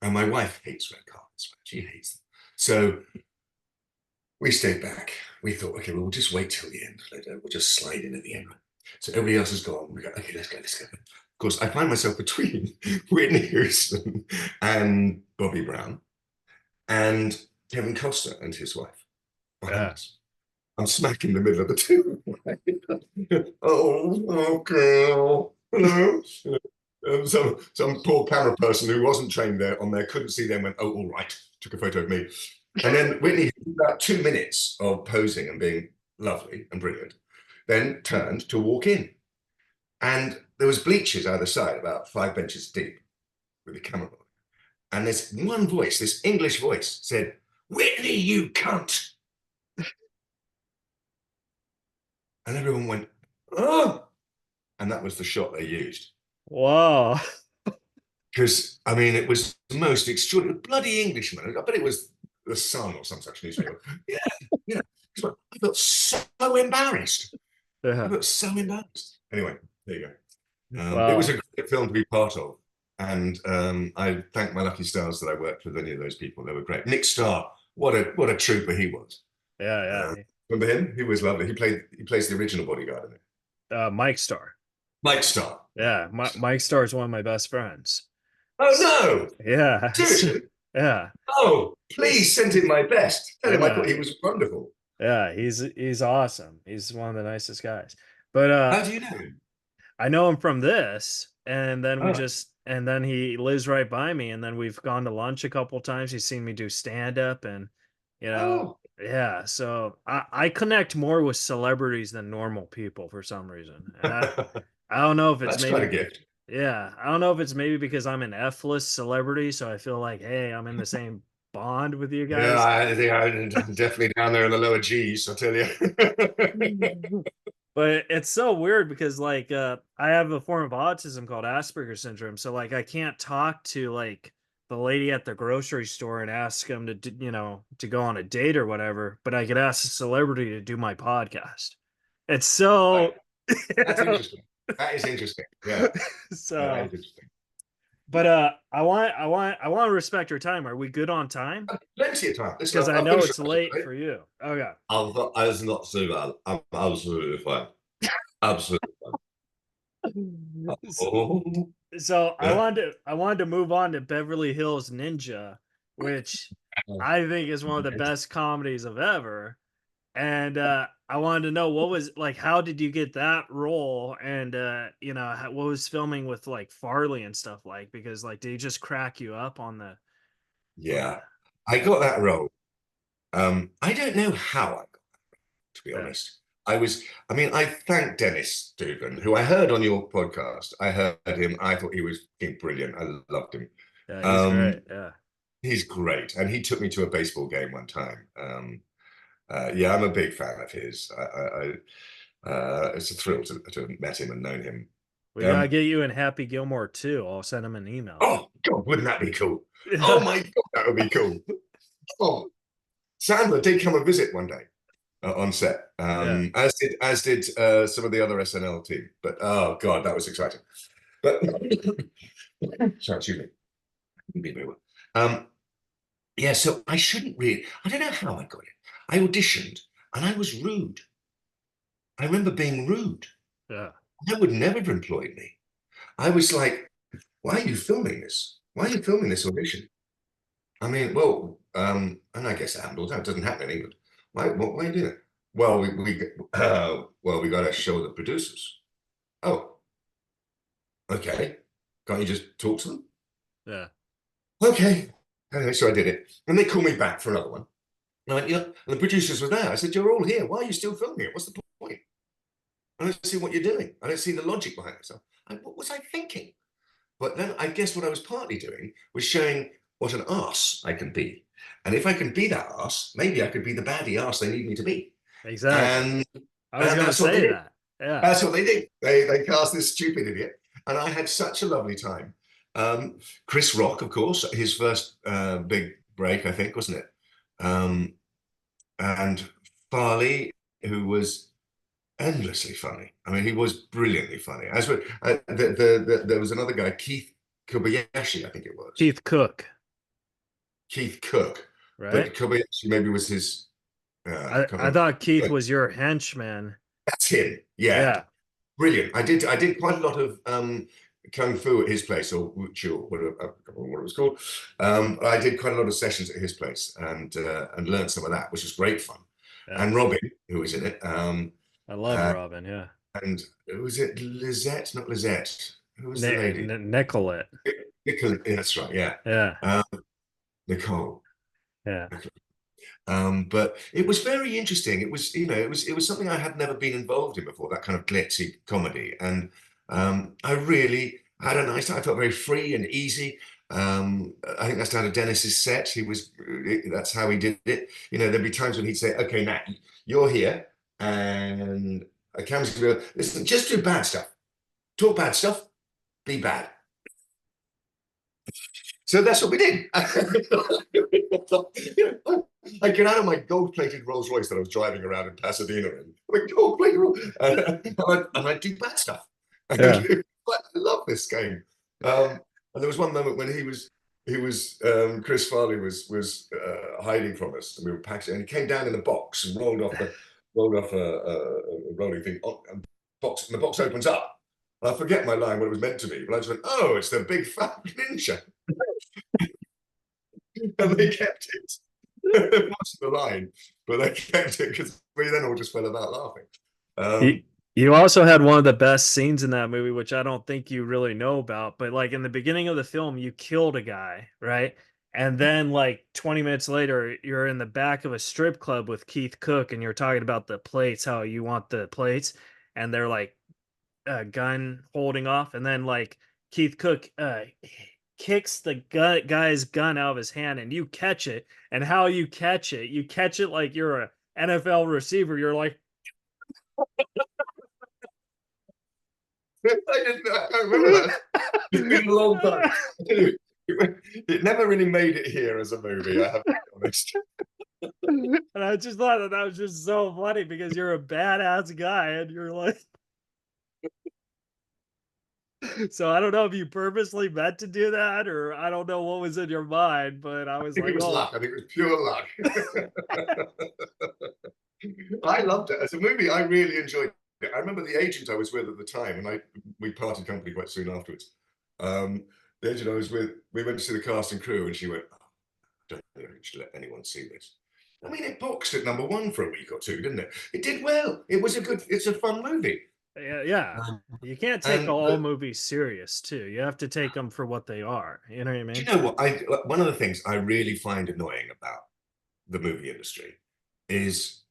and my wife hates red carpets. She hates them. So we stayed back. We thought, okay, we'll just wait till the end. We'll just slide in at the end. So everybody else has gone. We go, okay, let's go. Of course, I find myself between Whitney Houston and Bobby Brown and Kevin Costner and his wife. I'm smack in the middle of the two. Oh, girl. Hello. Some poor camera person who wasn't trained on there couldn't see them, went, oh, all right. Took a photo of me. And then Whitney, about 2 minutes of posing and being lovely and brilliant, then turned to walk in. And there was bleachers either side, about 5 benches deep, with the camera on. And this one voice, this English voice, said, Whitney, you cunt. And everyone went, oh. And that was the shot they used. Wow. Because, it was the most extraordinary, bloody Englishman. I bet it was The Sun or some such newspaper. Yeah. I felt so embarrassed. I felt so embarrassed. Anyway, there you go. It was a great film to be part of. And I thank my lucky stars that I worked with any of those people. They were great. Nick Starr, what a trooper he was. Yeah. Remember him? He was lovely. He plays the original Bodyguard in it. Mike Starr. Mike Starr. Yeah, Mike Starr is one of my best friends. Oh no! Yeah. Seriously? Yeah. Oh, please send him my best. Tell him I thought he was wonderful. Yeah, he's awesome. He's one of the nicest guys. But How do you know? I know him from this, and then Oh, and then he lives right by me, and then we've gone to lunch a couple times. He's seen me do stand up, and you know, oh, yeah. So I connect more with celebrities than normal people for some reason, and I don't know if it's that's quite a maybe gift. yeah, I don't know if it's maybe because I'm an F-list celebrity, so I feel like hey, I'm in the same bond with you Yeah, guys. I think I'm definitely down there in the lower G's, I tell you. But it's so weird because like I have a form of autism called Asperger's syndrome. So like I can't talk to like the lady at the grocery store and ask them to to go on a date or whatever, but I could ask a celebrity to do my podcast. It's Right. so That's interesting. That is interesting. Yeah, that so is interesting. but I want to respect your time. Are we good on time? Plenty of time. Listen, Because I I've know finished it's the late right? for you. Okay. I was not too bad. I'm absolutely fine. Absolutely fine. Oh, So Yeah. I wanted to move on to Beverly Hills Ninja, which I think is one of the best comedies of ever. And I wanted to know what was like, how did you get that role? And what was filming with like Farley and stuff like? Because like, did he just crack you up on the on Yeah. the I got that role. I don't know how I got it, to be yeah honest. I mean, I thank Dennis Dugan, who I heard on your podcast. I heard him. I thought he was brilliant. I loved him. yeah he's Um, great yeah he's great. And he took me to a baseball game one time. Yeah, I'm a big fan of his. It's a thrill to have met him and known him. we gotta Um, get you in Happy Gilmore too. I'll send him an email. oh, God, wouldn't that be cool? Oh, Yeah my God, that would be cool. Oh, Sandler did come and visit one day on set, yeah as did some of the other SNL team. But oh God, that was exciting. But sorry, excuse me. Be very well. Yeah, so I shouldn't really. I don't know how I got it. I auditioned and I was rude. I remember being rude. yeah That would never have employed me. I was like, "Why are you filming this? Why are you filming this audition?" I mean, well, and I guess it happened all the time. It doesn't happen in England. Why are you doing it? Well, we got to show the producers. Oh, okay. Can't you just talk to them? yeah Okay. Anyway, so I did it, and they called me back for another one. And I went, yeah, and the producers were there. I said, "You're all here. Why are you still filming it? What's the point? I don't see what you're doing. I don't see the logic behind it." So, what was I thinking? But then I guess what I was partly doing was showing what an arse I can be. And if I can be that arse, maybe I could be the baddie arse they need me to be. exactly. And I was and gonna that's what they say did. that. Yeah. That's what they did. They cast this stupid idiot. And I had such a lovely time. Chris Rock, of course, his first big break, I think, wasn't it? Um, and Farley, who was endlessly funny. I mean, he was brilliantly funny. As well, there was another guy, Keith Kobayashi, I think it was. Keith Cook, Keith Cook, right? but Kobayashi maybe was his. I Can't I remember. thought Keith was your henchman. That's him. Yeah, Yeah. brilliant. I did quite a lot of kung fu at his place, or wuchu, or whatever, I can't remember what it was called. I did quite a lot of sessions at his place and learned some of that, which was great fun. Yeah. And Robin, who was in it, I love uh, Robin, yeah. and was it Lizette? Not Lizette. Who was the lady? Nicolette. Nicole. Yeah, that's right. Yeah, Yeah. Nicole. Yeah. But it was very interesting. It was, it was something I had never been involved in before, that kind of glitzy comedy. And I really had a nice time. I felt very free and easy. I think that's down to Dennis's set. That's how he did it. There'd be times when he'd say, "Okay, Nat, you're here, and a camera's gonna go, listen, just do bad stuff. Talk bad stuff, be bad." So that's what we did. I get out of my gold-plated Rolls Royce that I was driving around in Pasadena in. My gold-plated and I do bad stuff. Yeah. I love this game. And there was one moment when Chris Farley was hiding from us, and we were packaging, and he came down in a box and rolled off a rolling thing. And the box opens up. I forget my line, what it was meant to be, but I just went, "Oh, it's the big fat ninja." And they kept it. It wasn't the line, but they kept it because we then all just fell about laughing. You, you also had one of the best scenes in that movie, which I don't think you really know about, but like in the beginning of the film, you killed a guy, right? And then like 20 minutes later, you're in the back of a strip club with Keith Cook and you're talking about the plates, how you want the plates, and they're like gun holding off, and then like Keith Cook kicks the guy's gun out of his hand, and you catch it. And how you catch it like you're a NFL receiver. You're like, I can't remember that. It's been a long time. It never really made it here as a movie, I have to be honest. and I just thought that was just so funny because you're a badass guy, and you're like. So I don't know if you purposely meant to do that, or I don't know what was in your mind, but I was I think like, it was oh. luck. I think it was pure luck. I loved it. As a movie, I really enjoyed it. I remember the agent I was with at the time, and we parted company quite soon afterwards. The agent I was with, we went to see the cast and crew, and she went, oh, I don't think I should let anyone see this. I mean, it boxed at #1 for a week or two, didn't it? It did well. It's a fun movie. Yeah. You can't take all movies serious too. You have to take them for what they are. You know what I mean? Do you know what? One of the things I really find annoying about the movie industry is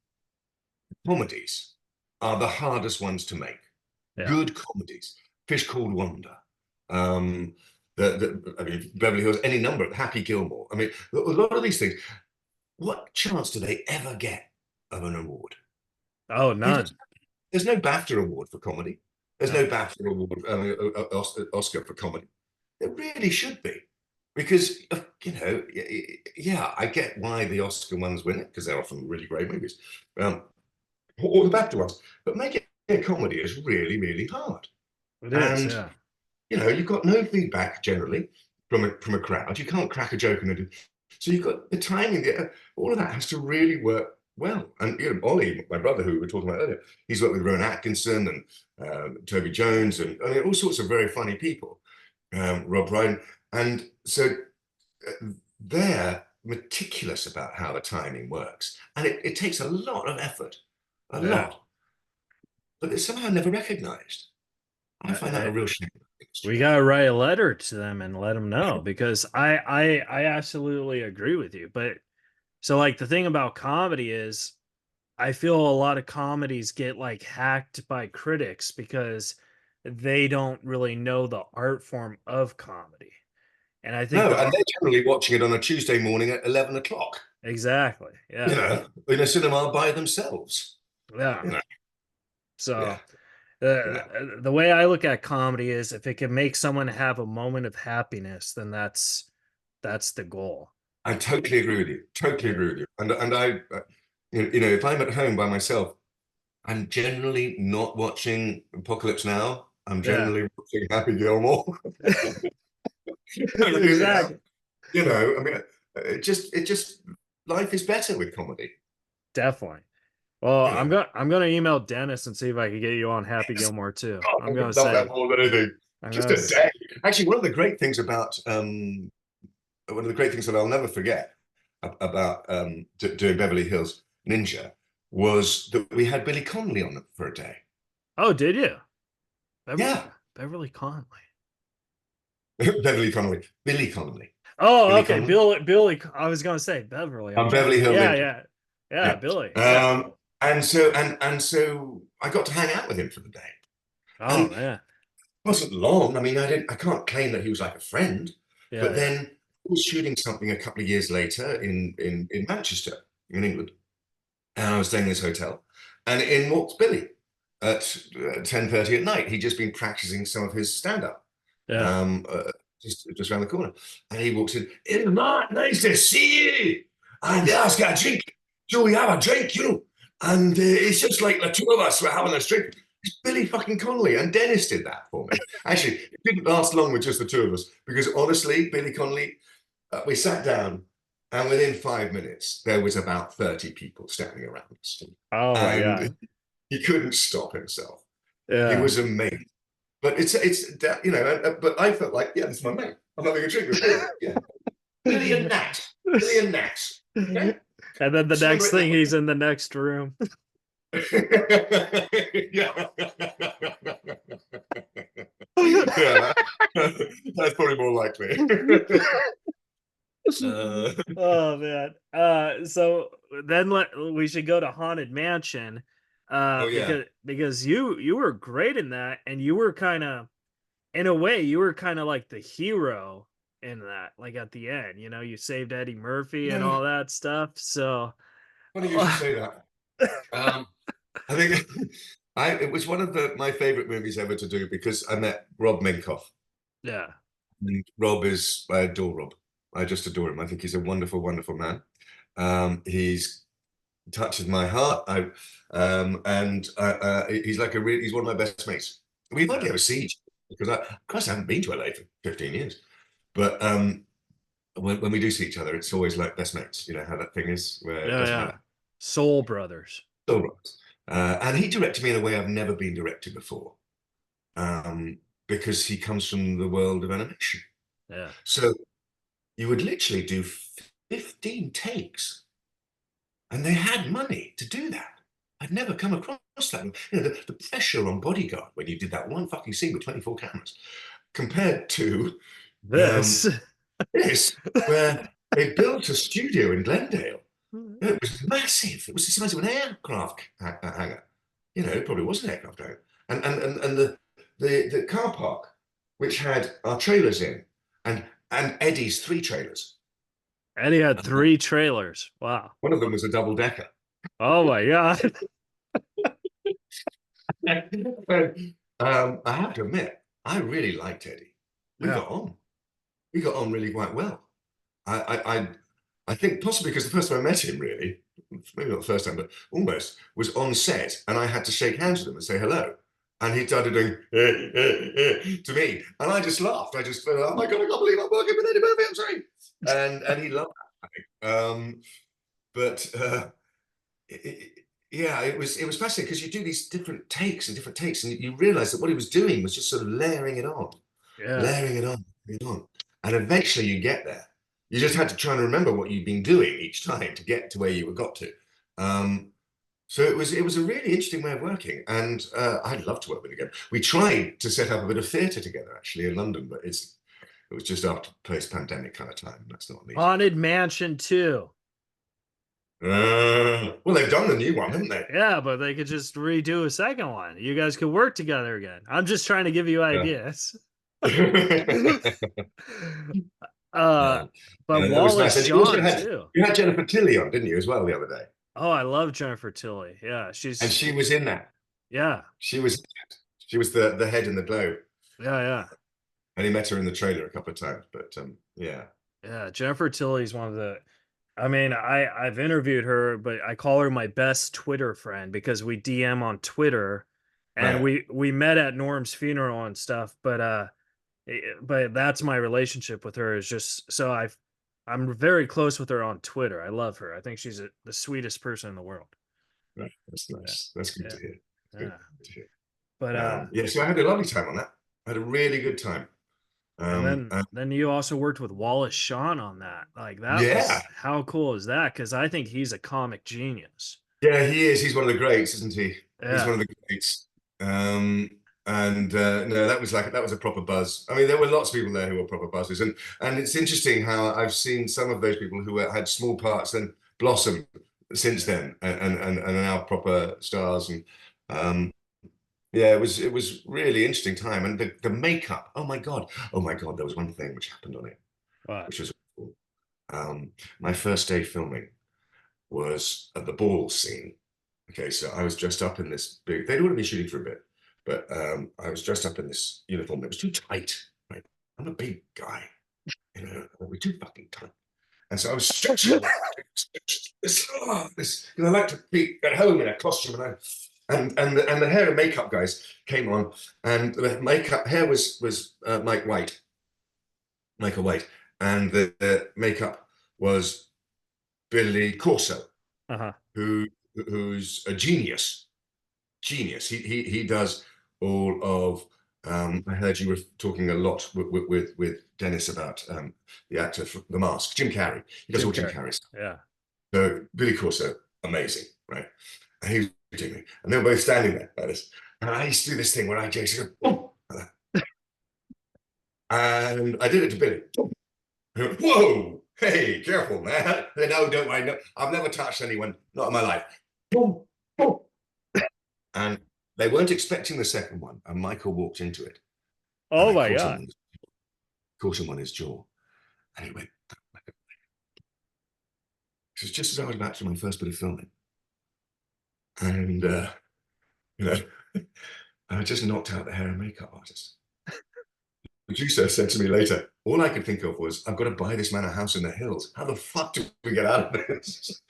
comedies are the hardest ones to make. Yeah. Good comedies. Fish Called Wanda. I mean, Beverly Hills, any number of Happy Gilmore. I mean, a lot of these things. What chance do they ever get of an award? Oh, none. There's no BAFTA award for comedy. There's no BAFTA award, Oscar for comedy. There really should be, because you know, yeah, I get why the Oscar ones win it because they're often really great movies, or the BAFTA ones. But making a comedy is really, really hard. It is, yeah. You know, you've got no feedback generally from a crowd. You can't crack a joke so you've got the timing. All of that has to really work well. And you know, Ollie, my brother, who we were talking about earlier, he's worked with Rowan Atkinson and Toby Jones and I mean, all sorts of very funny people, Rob Brydon. And so they're meticulous about how the timing works. And it takes a lot of effort, a lot. But it's somehow never recognized. I find that a real shame. We gotta write a letter to them and let them know, because I absolutely agree with you. But so like the thing about comedy is I feel a lot of comedies get like hacked by critics because they don't really know the art form of comedy. And I think and they're generally watching it on a Tuesday morning at 11 o'clock. Exactly. Yeah. You know, in a cinema by themselves. Yeah. You know? So yeah. the way I look at comedy is if it can make someone have a moment of happiness, then that's the goal. I totally agree with you. Totally agree with you. And I, you know, if I'm at home by myself, I'm generally not watching Apocalypse Now. I'm generally watching Happy Gilmore. Exactly. You know, I mean, it just life is better with comedy. Definitely. Well, yeah. I'm gonna email Dennis and see if I can get you on Happy Gilmore too. Oh, I'm gonna say that more than anything. Just a day. Actually, one of the great things about one of the great things that I'll never forget about doing Beverly Hills Ninja was that we had Billy Connolly on for a day. Oh, did you? Beverly Connolly. Beverly Connolly. Billy Connolly. Oh, Billy okay. Connolly. Billy. I was going to say Beverly. On Beverly Hills. Yeah, Billy. And so I got to hang out with him for the day. Oh, yeah. It wasn't long. I mean, I can't claim that he was like a friend. Yeah, but then I was shooting something a couple of years later in Manchester, in England. And I was staying in this hotel. And in walks Billy at 10:30 at night. He'd just been practicing some of his stand-up. Yeah. Just around the corner. And he walks in, "It's not nice to see you. And ask a drink. So we have a drink, you know. And it's just like the two of us were having a drink." It's Billy fucking Connolly, and Dennis did that for me. Actually, it didn't last long with just the two of us, because honestly, Billy Connolly, we sat down, and within 5 minutes, there was about 30 people standing around us. Oh, my God. He couldn't stop himself. Yeah. He was amazing. But it's you know, but I felt like, yeah, this is my mate. I'm having a drink with Billy. Yeah. Billy and Nat. And then the Just remember next it thing, now. he's in the next room. Yeah. Yeah, that's probably more likely. Oh man. So then we should go to Haunted Mansion. Oh yeah. Because you were great in that, and you were kind of, in a way, you were kind of like the hero in that, like at the end, you saved Eddie Murphy and Yeah. all that stuff. So Funny you should say that. Um, I think it was one of my favorite movies ever to do because I met Rob Minkoff. yeah. And I adore Rob. I just adore him. I think he's a wonderful, wonderful man. He's touches my heart. He's like he's one of my best mates. We hardly Yeah. ever see each other because of course, I haven't been to LA for 15 years. But when we do see each other, it's always like best mates. You know how that thing is, where it Yeah, doesn't yeah. matter. Soul Brothers. So right. And he directed me in a way I've never been directed before, because he comes from the world of animation. Yeah. So you would literally do 15 takes, and they had money to do that. I'd never come across that. The pressure on Bodyguard when you did that one fucking scene with 24 cameras, compared to This. this, where they built a studio in Glendale. It was massive. It was the size of an aircraft hangar. It probably was an aircraft hangar. And the car park, which had our trailers in, and Eddie's 3 trailers. Eddie had 3 trailers. Wow. One of them was a double decker. Oh my god. I have to admit, I really liked Eddie. We Yeah. got on. We got on really quite well. I think possibly because the first time I met him, really, maybe not the first time, but almost, was on set, and I had to shake hands with him and say hello. And he started doing to me, and I just laughed. I just thought, oh my god, I can't believe I'm working with Eddie Murphy. I'm sorry, and he loved that. Yeah, it was fascinating because you do these different takes, and you realize that what he was doing was just sort of layering it on, Yeah. layering it on, layering it on, and eventually you get there. You just had to try and remember what you'd been doing each time to get to where you got to. So it was a really interesting way of working, and I'd love to work with him again. We tried to set up a bit of theatre together actually in London, but it was just after post-pandemic kind of time. That's not easy. Haunted Mansion 2. Well, they've done the new one, haven't they? Yeah, but they could just redo a second one. You guys could work together again. I'm just trying to give you ideas. Yeah. But That was Wallace nice. And you also Shawn had too. Jennifer Tilly on, didn't you, as well, the other day? Oh, I love Jennifer Tilly. Yeah, And she was in that. yeah, She was the head in the globe. yeah. And he met her in the trailer a couple of times, but yeah. Yeah, Jennifer Tilly's one of the, I mean, I've interviewed her, but I call her my best Twitter friend because we DM on Twitter, and Right. we met at Norm's funeral and stuff, but that's my relationship with her, is just so I'm very close with her on Twitter. I love her. I think she's the sweetest person in the world. Right. That's Yeah. nice. That's good Yeah. to hear. Yeah. Good to hear. But Yeah, so I had a lovely time on that. I had a really good time. and And then you also worked with Wallace Shawn on that. Like that yeah, was, how cool is that? Because I think he's a comic genius. yeah, he is. He's one of the greats, isn't he? He's Yeah. one of the greats. No, that was a proper buzz. I mean, there were lots of people there who were proper buzzers, and it's interesting how I've seen some of those people who had small parts and blossom since then, and are now proper stars. And yeah, it was really interesting time, and the makeup. Oh my god, there was one thing which happened on it, But which was my first day filming was at the ball scene. Okay, so I was dressed up in this big, they'd already been shooting for a bit, but I was dressed up in this uniform that was too tight, right? I'm a big guy, it was too fucking tight. And so I was stretching this, I like to be at home in a costume, and the hair and makeup guys came on, and the makeup hair was Michael White, and the makeup was Billy Corso, who's a genius. He does all of. I heard you were talking a lot with Dennis about the actor from The Mask, Jim Carrey. He does all Jim Carrey stuff. yeah. So Billy Corso, amazing, right? And he was doing me, and they were both standing there like this. And I used to do this thing where I just go, boom, like that. And I did it to Billy. He went, whoa, hey, careful, man. No, don't worry. No, I've never touched anyone, not in my life. Boom, boom. And they weren't expecting the second one, and Michael walked into it. Oh my God. Caught him on his jaw. And he went, it was just as I was about to do my first bit of filming. And, you know, I just knocked out the hair and makeup artist. The producer said to me later, all I could think of was, I've got to buy this man a house in the hills. How the fuck do we get out of this?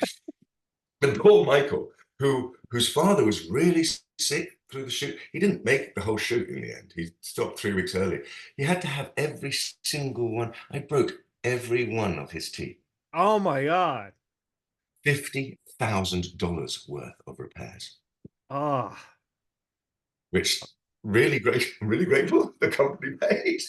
And poor Michael, whose father was really sick through the shoot. He didn't make the whole shoot in the end. He stopped 3 weeks early. He had to have every single one. I broke every one of his teeth. Oh my God. $50,000 worth of repairs. Oh. Which really grateful the company paid.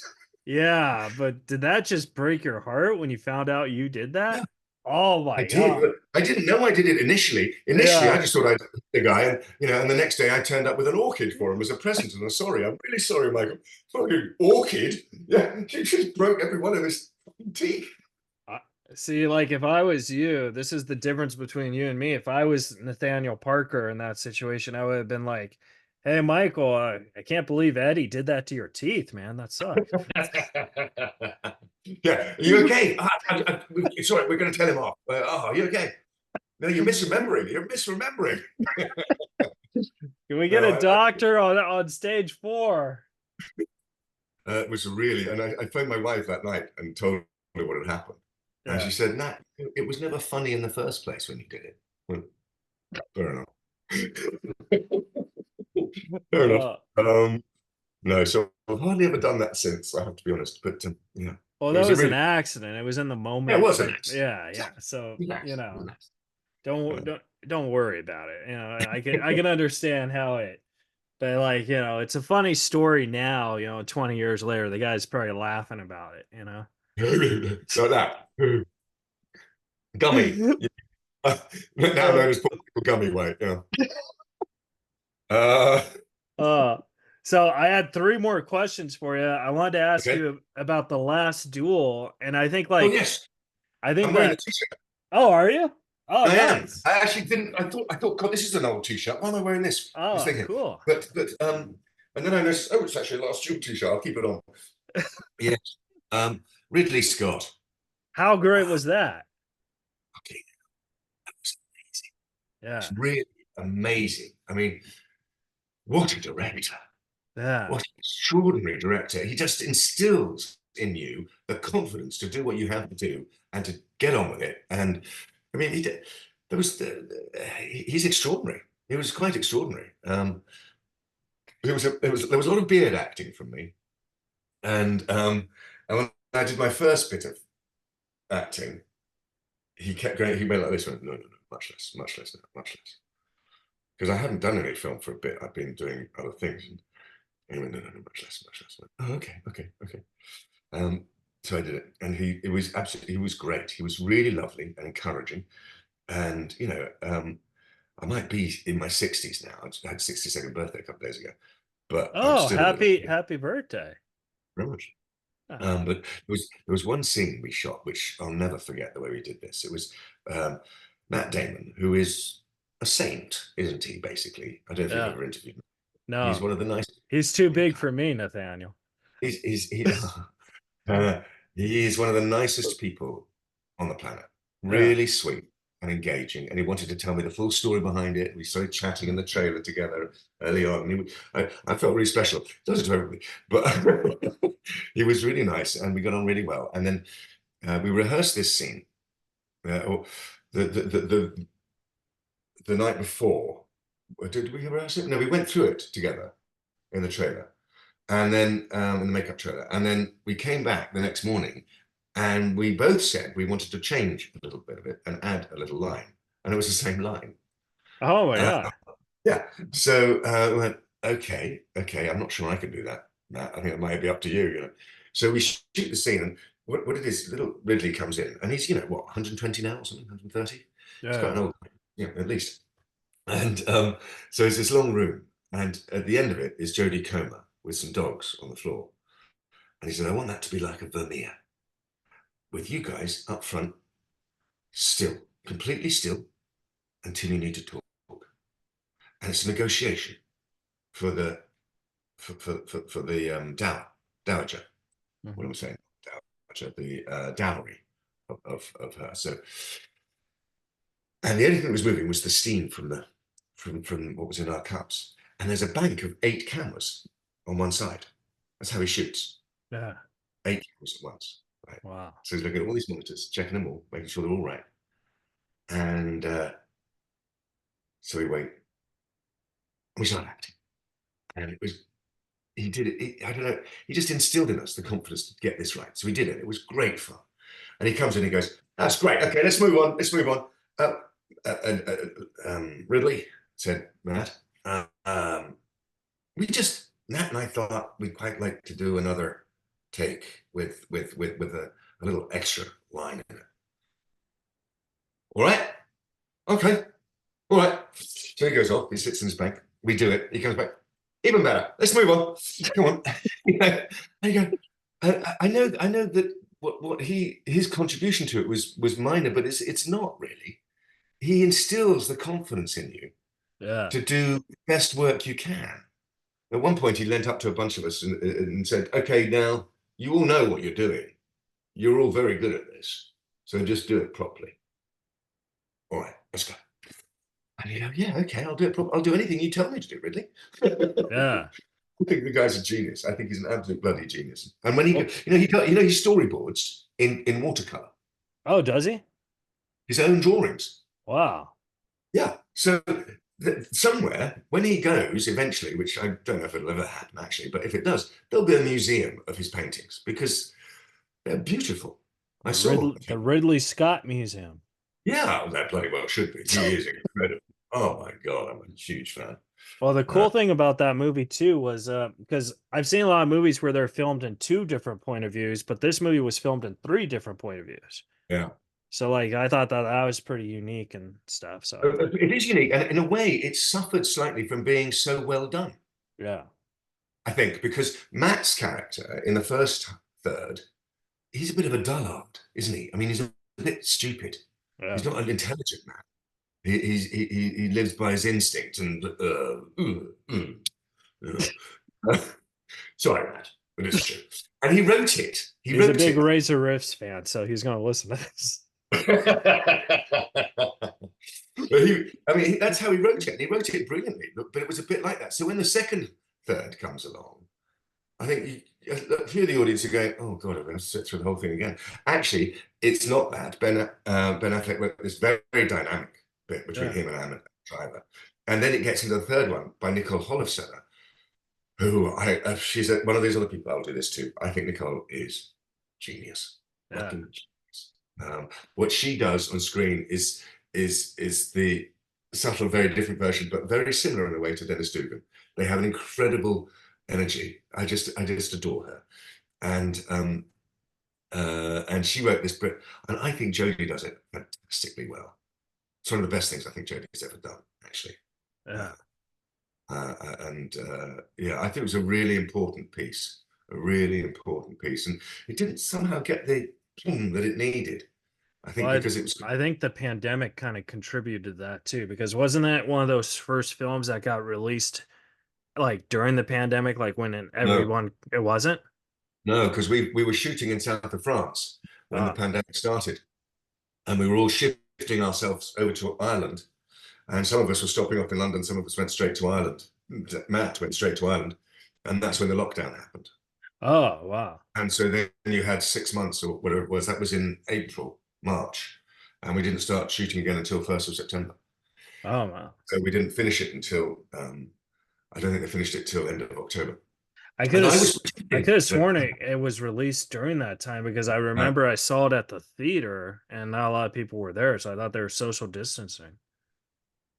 Yeah, but did that just break your heart when you found out you did that? Yeah. Oh my I God. did, but I didn't know I did it initially. Initially, Yeah. I just thought I'd the guy, and and the next day I turned up with an orchid for him as a present. And I'm sorry, I'm really sorry, Michael. Fucking orchid? Yeah, she just broke every one of his teeth. See, like if I was you, this is the difference between you and me. If I was Nathaniel Parker in that situation, I would have been like, "Hey, Michael, I can't believe Eddie did that to your teeth, man. That sucks." Yeah, are you okay? Sorry, we're going to tell him off. Are you okay? No, you're misremembering. You're misremembering. Can we get a doctor on stage 4? It was really, and I phoned my wife that night and told her what had happened. And she said, Nat, it was never funny in the first place when you did it. Well, fair enough. Fair enough. No, so I've hardly ever done that since, I have to be honest. But yeah. Well, that was an accident. It was in the moment. Yeah, it was an accident. Yeah. So Relax, you know, relax. don't worry about it. You know, I can understand how it, but like it's a funny story now. 20 years later, the guy's probably laughing about it. So that gummy. Now known as gummy weight. So I had 3 more questions for you. I wanted to ask you about the Last Duel, and I think Oh yes, I think I'm wearing a t-shirt. Oh, are you? Oh, I nice. am. I actually didn't. I thought, God, this is an old t-shirt. Why am I wearing this? I was Oh, thinking. cool. But and then I noticed. Oh, it's actually a Last Duel t-shirt. I'll keep it on. Yes. Ridley Scott. How great was that? Okay. That was amazing. Yeah. It's really amazing. I mean, what a director. Yeah. What an extraordinary director. He just instills in you the confidence to do what you have to do and to get on with it. And I mean, he's extraordinary. He was quite extraordinary. There was a lot of beard acting from me. And when I did my first bit of acting, he kept going, he went like this, went, no, much less, much less, much less. Because I hadn't done any film for a bit. I'd been doing other things. And he went, no, much less, much less. Oh, okay. So I did it. And he was great. He was really lovely and encouraging. And, I might be in my 60s now. I had 62nd birthday a couple of days ago. But oh, happy birthday. Very much. But there was one scene we shot, which I'll never forget the way we did this. It was Matt Damon, who is a saint, isn't he, basically? I don't know if you've ever interviewed him. No. He's one of the nicest. He's too big for me, Nathaniel. He is one of the nicest people on the planet. Really sweet and engaging. And he wanted to tell me the full story behind it. We started chatting in the trailer together early on. And I felt really special. It doesn't to everybody, but he was really nice and we got on really well. And then we rehearsed this scene the night before. Did we rehearse it? No, we went through it together in the trailer. And then in the makeup trailer. And then we came back the next morning and we both said we wanted to change a little bit of it and add a little line. And it was the same line. Oh my God. Yeah. So we went, okay, I'm not sure I can do that. I think it might be up to you, So we shoot the scene and what it is, little Ridley comes in and he's, 120 now or something, 130. It's quite an Yeah. old, at least. And so it's this long room, and at the end of it is Jodie Comer with some dogs on the floor. And he said, I want that to be like a Vermeer, with you guys up front, still, completely still, until you need to talk. And it's a negotiation for the dowager. What am I saying? Dowager, the dowry of her. So, and the only thing that was moving was the steam from what was in our cups. And there's a bank of 8 cameras on one side. That's how he shoots. Yeah. 8 cameras at once. Right. Wow. So he's looking at all these monitors, checking them all, making sure they're all right. And so we wait. We start acting. And he did it. I don't know. He just instilled in us the confidence to get this right. So we did it. It was great fun. And he comes in and he goes, that's great. Okay, let's move on. Let's move on. Ridley, said Matt, Nat and I thought we'd quite like to do another take with a little extra line in it. All right. Okay. All right. So he goes off. He sits in his bank. We do it. He comes back. Even better. Let's move on. Come on. I know that what his contribution to it was minor, but it's not really. He instills the confidence in you to do the best work you can. At one point, he leant up to a bunch of us and said, okay, now you all know what you're doing. You're all very good at this. So just do it properly. All right, let's go. And you go, yeah, okay, I'll do it properly. I'll do anything you tell me to do, Ridley. Yeah. I think the guy's a genius. I think he's an absolute bloody genius. And when he he storyboards in watercolor. Oh, does he? His own drawings. Wow. Yeah. So somewhere when he goes eventually, which I don't know if it'll ever happen actually, but if it does, there'll be a museum of his paintings because they're beautiful. The Ridley Scott Museum. Yeah, that bloody well should be. He is incredible. Oh my God, I'm a huge fan. Well, the cool thing about that movie too was because I've seen a lot of movies where they're filmed in 2 different point of views, but this movie was filmed in 3 different point of views. Yeah. So like I thought that was pretty unique and stuff. So it is unique, and in a way, it suffered slightly from being so well done. yeah, I think because Matt's character in the first third, he's a bit of a dullard, isn't he? I mean, he's a bit stupid. yeah. He's not an intelligent man. He lives by his instinct and sorry, Matt, but it's true. And he wrote it. He's a big Reza Rifts fan, so he's going to listen to this. But that's how he wrote it. And he wrote it brilliantly, but it was a bit like that. So when the second third comes along, I think a few of the audience are going, oh God, I'm going to sit through the whole thing again. Actually, it's not that. Ben Affleck wrote this very, very dynamic bit between him and Anna Driver. And then it gets into the third one by Nicole Holofcener, who she's one of these other people I'll do this to. I think Nicole is genius. Yeah. What she does on screen is the subtle, very different version, but very similar in a way to Dennis Dugan. They have an incredible energy. I just adore her, and she wrote this bit, and I think Jodie does it fantastically well. It's one of the best things I think Jodie's ever done, actually. Yeah. I think it was a really important piece, and it didn't somehow get the that it needed. I think because it was. I think the pandemic kind of contributed to that too, because wasn't that one of those first films that got released like during the pandemic, like when everyone it wasn't? No, because we were shooting in south of France when the pandemic started, and we were all shifting ourselves over to Ireland, and some of us were stopping off in London, some of us went straight to Ireland. Matt went straight to Ireland, and that's when the lockdown happened. Oh wow. And so then you had 6 months or whatever it was. That was in March, and we didn't start shooting again until 1st of September. Oh wow. So we didn't finish it until I don't think they finished it till end of October. I could have sworn it was released during that time, because I remember I saw it at the theater and not a lot of people were there, so I thought they were social distancing.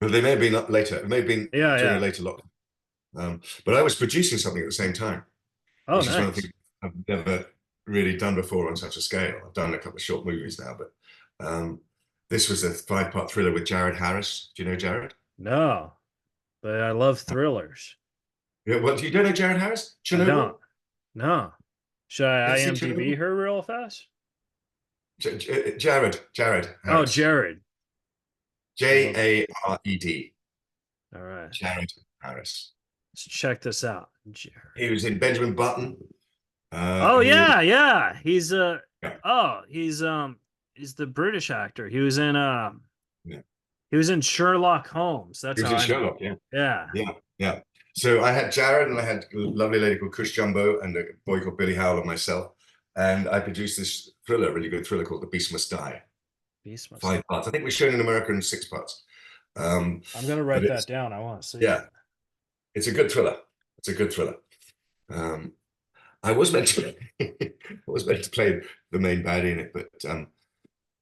But they may have been later. It may have been during a later lockdown. But I was producing something at the same time. Oh, which nice. is one of the things I've never really done before on such a scale. I've done a couple of short movies now, but This was a 5-part thriller with Jared Harris. Do you know Jared? No, but I love thrillers. Yeah, well, you don't know Jared Harris? I Chernobyl? don't. No. Should I Never seen IMDb Chernobyl? her real fast? Jared Oh, Harris. Jared. Jared. All right. Jared Harris. Let's check this out. He was in Benjamin Button. Oh He was, yeah. He's yeah, he's the British actor. He was in yeah. he was in Sherlock Holmes. He That's was how in I know. Sherlock, yeah. Yeah. Yeah, yeah. So I had Jared, and I had a lovely lady called Cush Jumbo, and a boy called Billy Howell, and myself. And I produced this thriller, a really good thriller called The Beast Must Die. Beast must 5 parts. I think we're shown in America in 6 parts. I'm gonna write that down. I want to see. Yeah, it's a good thriller. It's a good thriller. I was meant to play the main baddie in it, but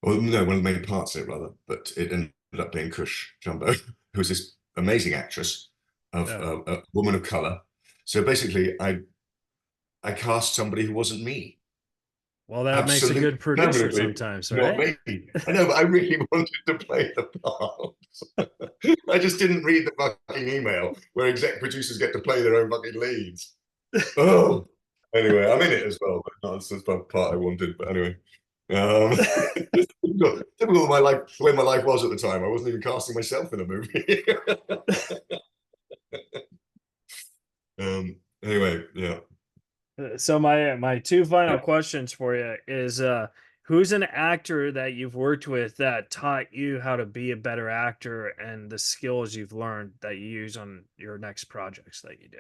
well, no, one of the main parts in it rather. But it ended up being Cush Jumbo, who's this amazing actress of a woman of color. So basically, I cast somebody who wasn't me. Well, that makes a good producer sometimes, Not right? me. I know, but I really wanted to play the part. I just didn't read the fucking email where exec producers get to play their own fucking leads. Oh, anyway, I'm in it as well, but not that's the part I wanted. But anyway, typical of my life, the way my life was at the time. I wasn't even casting myself in a movie. Anyway, yeah. So my 2 final questions for you is who's an actor that you've worked with that taught you how to be a better actor and the skills you've learned that you use on your next projects that you do?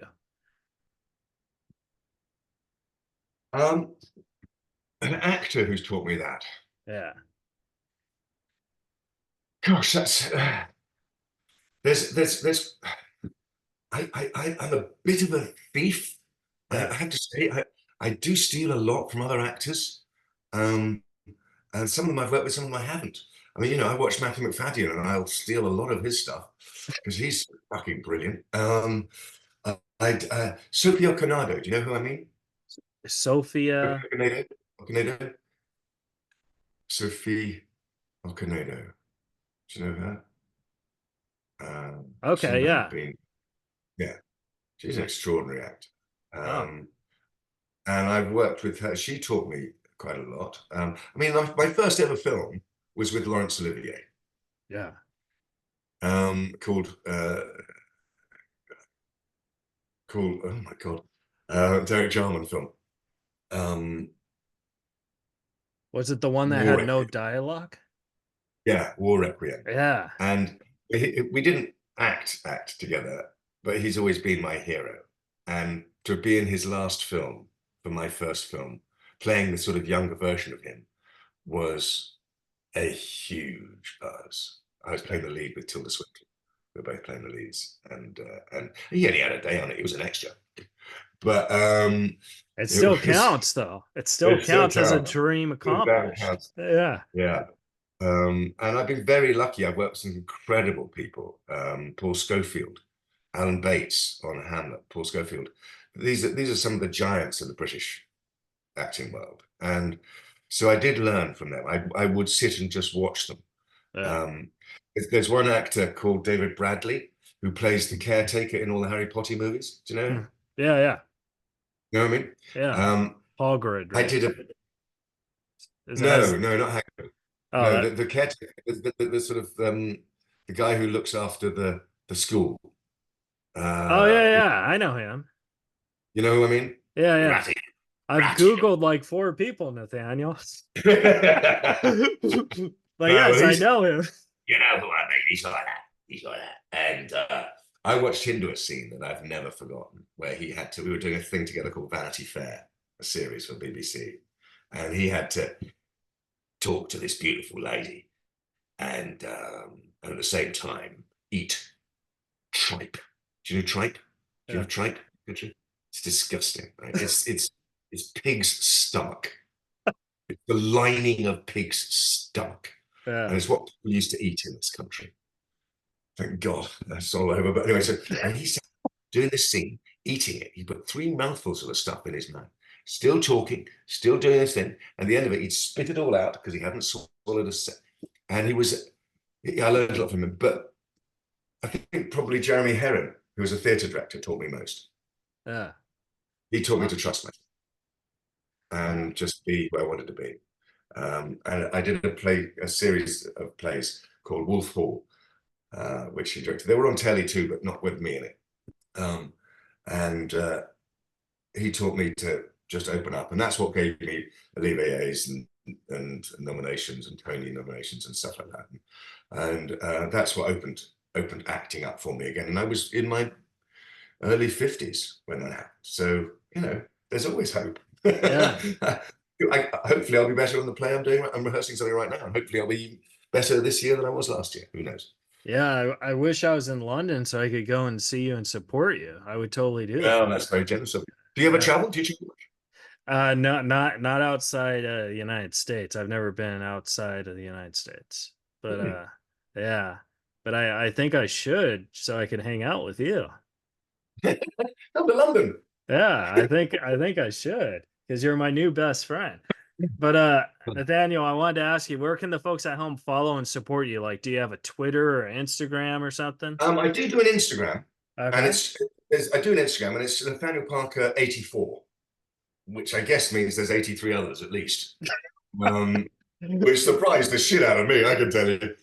An actor who's taught me that. Yeah. Gosh, that's there's I'm a bit of a thief. Yeah. I have to say, I do steal a lot from other actors. And some of them I've worked with, some of them I haven't. I mean, I watch Matthew McFadden and I'll steal a lot of his stuff because he's fucking brilliant. Sophie Okonedo, do you know who I mean? Sophia. Okonedo? Sophie Okonedo. Do you know her? Okay, yeah. Yeah, she's an extraordinary actor. Oh. And I've worked with her. She taught me quite a lot. I mean, my first ever film was with Laurence Olivier. Yeah. Called oh my God, Derek Jarman film. Was it the one that had no dialogue? Yeah, War Requiem. Yeah. And we didn't act together, but he's always been my hero. And to be in his last film, for my first film, playing the sort of younger version of him was a huge buzz. I was playing the lead with Tilda Swinton. We were both playing the leads, and he only had a day on it. He was an extra, but it still counts, though. It still counts as a dream accomplished. Yeah, yeah. And I've been very lucky. I've worked with some incredible people. Paul Schofield, Alan Bates on Hamlet, Paul Schofield. These are some of the giants of the British acting world, and so I did learn from them. I would sit and just watch them. Yeah. There's one actor called David Bradley who plays the caretaker in all the Harry Potter movies. Do you know him? Yeah, yeah. You know what I mean? Yeah. Hagrid, right? I did no, not Hagrid. Oh, no, the caretaker, the sort of the guy who looks after the school. Oh yeah, I know him. You know who I mean? Yeah, yeah. Ratty. I've Googled like 4 people, Nathaniel. But yes, I know him. You know who I mean? He's like that. He's like that. And I watched him do a scene that I've never forgotten, where we were doing a thing together called Vanity Fair, a series for BBC, and he had to talk to this beautiful lady and at the same time eat tripe. Do you know tripe? Do you know tripe? It's disgusting, right? It's pig's stomach. It's the lining of pig's stomach. Yeah. And it's what people used to eat in this country. Thank God that's all over. But anyway, and he's doing this scene, eating it. He put 3 mouthfuls of the stuff in his mouth, still talking, still doing this thing. And at the end of it, he'd spit it all out because he hadn't swallowed a set. and I learned a lot from him. But I think probably Jeremy Herron, who was a theatre director, taught me most. Yeah. He taught me to trust myself and just be where I wanted to be. And I did a series of plays called Wolf Hall, which he directed. They were on telly too, but not with me in it. And he taught me to just open up, and that's what gave me Olivier's and nominations and Tony nominations and stuff like that. And that's what opened acting up for me again. And I was in my early 50s when that happened. So, there's always hope. Yeah. Hopefully I'll be better on the play I'm doing. I'm rehearsing something right now. And hopefully I'll be better this year than I was last year. Who knows? Yeah, I wish I was in London so I could go and see you and support you. I would totally do that. Oh, that's very generous of you. Do you ever travel? Do you travel? No, not outside the United States. I've never been outside of the United States. But yeah. But I think I should so I can hang out with you. Come to London. Yeah, I think I should because you're my new best friend. But Nathaniel, I wanted to ask you, where can the folks at home follow and support you? Like, do you have a Twitter or Instagram or something? I do an Instagram, and Okay. I do an Instagram, and it's Nathaniel Parker 84, which I guess means there's 83 others at least. Which surprised the shit out of me, I can tell you.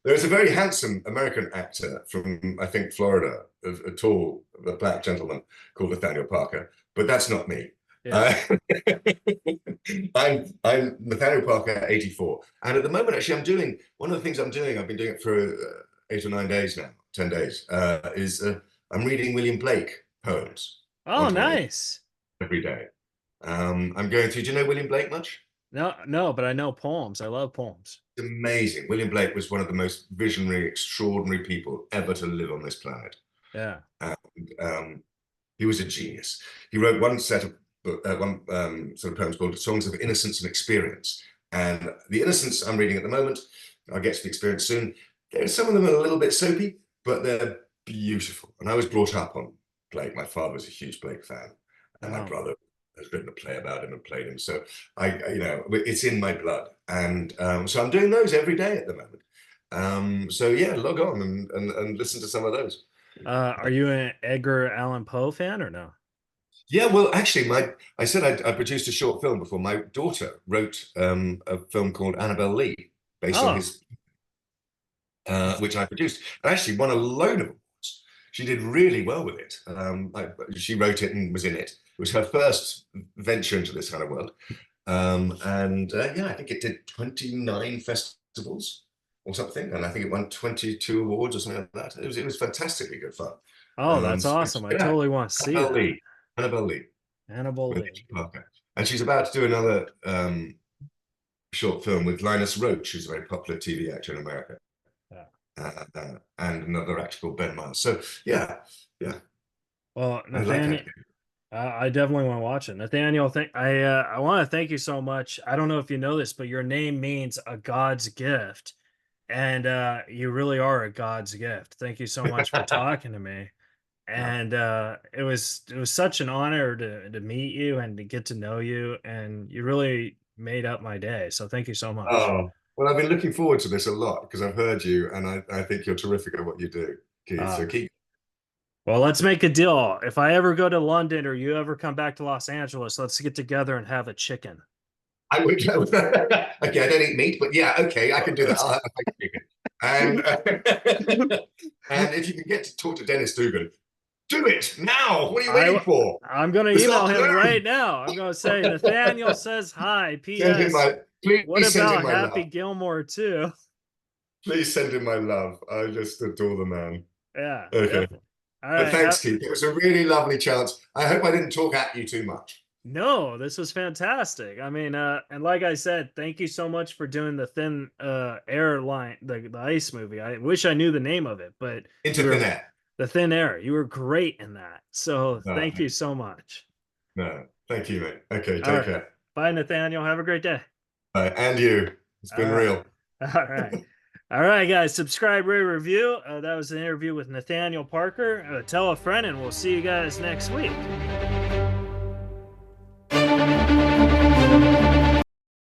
There's a very handsome American actor from, I think, Florida, a tall, black gentleman called Nathaniel Parker, but that's not me. Yeah. I'm Nathaniel Parker 84, and at the moment, actually, I'm doing one of the things I've been doing it for 8 or 9 days now, 10 days, is I'm reading William Blake poems. Oh, nice. Every day. I'm going through, do you know William Blake much? No, but I know poems. I love poems. It's amazing. William Blake was one of the most visionary, extraordinary people ever to live on this planet. Yeah. And he was a genius. He wrote one set of sort of poems called Songs of Innocence and Experience. And the Innocence I'm reading at the moment, I'll get to the Experience soon. Some of them are a little bit soapy, but they're beautiful. And I was brought up on Blake. My father was a huge Blake fan, and my brother has written a play about him and played him. So it's in my blood. And so I'm doing those every day at the moment. So yeah, log on and listen to some of those. Are you an Edgar Allan Poe fan or no? Yeah, well, actually, I said I produced a short film before. My daughter wrote a film called Annabel Lee, based on his, which I produced. I actually won a load of awards. She did really well with it. She wrote it and was in it. It was her first venture into this kind of world. Yeah, I think it did 29 festivals or something, and I think it won 22 awards or something like that. It was fantastically good fun. Oh, that's awesome. I totally want to see that. Annabel Lee. Annabel Lee. Parker. And she's about to do another short film with Linus Roach, who's a very popular TV actor in America. Yeah. And another actor called Ben Miles. So yeah. Well, Nathaniel, I definitely want to watch it. Nathaniel, I want to thank you so much. I don't know if you know this, but your name means a God's gift. And you really are a God's gift. Thank you so much for talking to me. And it was such an honor to meet you and to get to know you, and you really made up my day. So thank you so much. Oh, well, I've been looking forward to this a lot because I've heard you, and I think you're terrific at what you do, Keith. So keep. Well, let's make a deal. If I ever go to London or you ever come back to Los Angeles, let's get together and have a chicken. I would. Okay, I don't eat meat, but yeah, okay, I can do that. I'll have a chicken. And if you can get to talk to Dennis Dugan, do it now. What are you waiting for? I'm going to email him right now. I'm going to say, Nathaniel says hi. P.S. What about Happy Gilmore too? Please send him my love. I just adore the man. Yeah. Okay. All right, thanks, Keith. It was a really lovely chance. I hope I didn't talk at you too much. No, this was fantastic. I mean, and like I said, thank you so much for doing the Thin Air line, the ice movie. I wish I knew the name of it, but Into Thin Air. The Thin Air. You were great in that. So thank you so much. No, thank you, mate. Okay, take care. Bye, Nathaniel. Have a great day. Bye, and you. It's been real. All right. All right, guys. Subscribe, rate, review. That was an interview with Nathaniel Parker. Tell a friend, and we'll see you guys next week.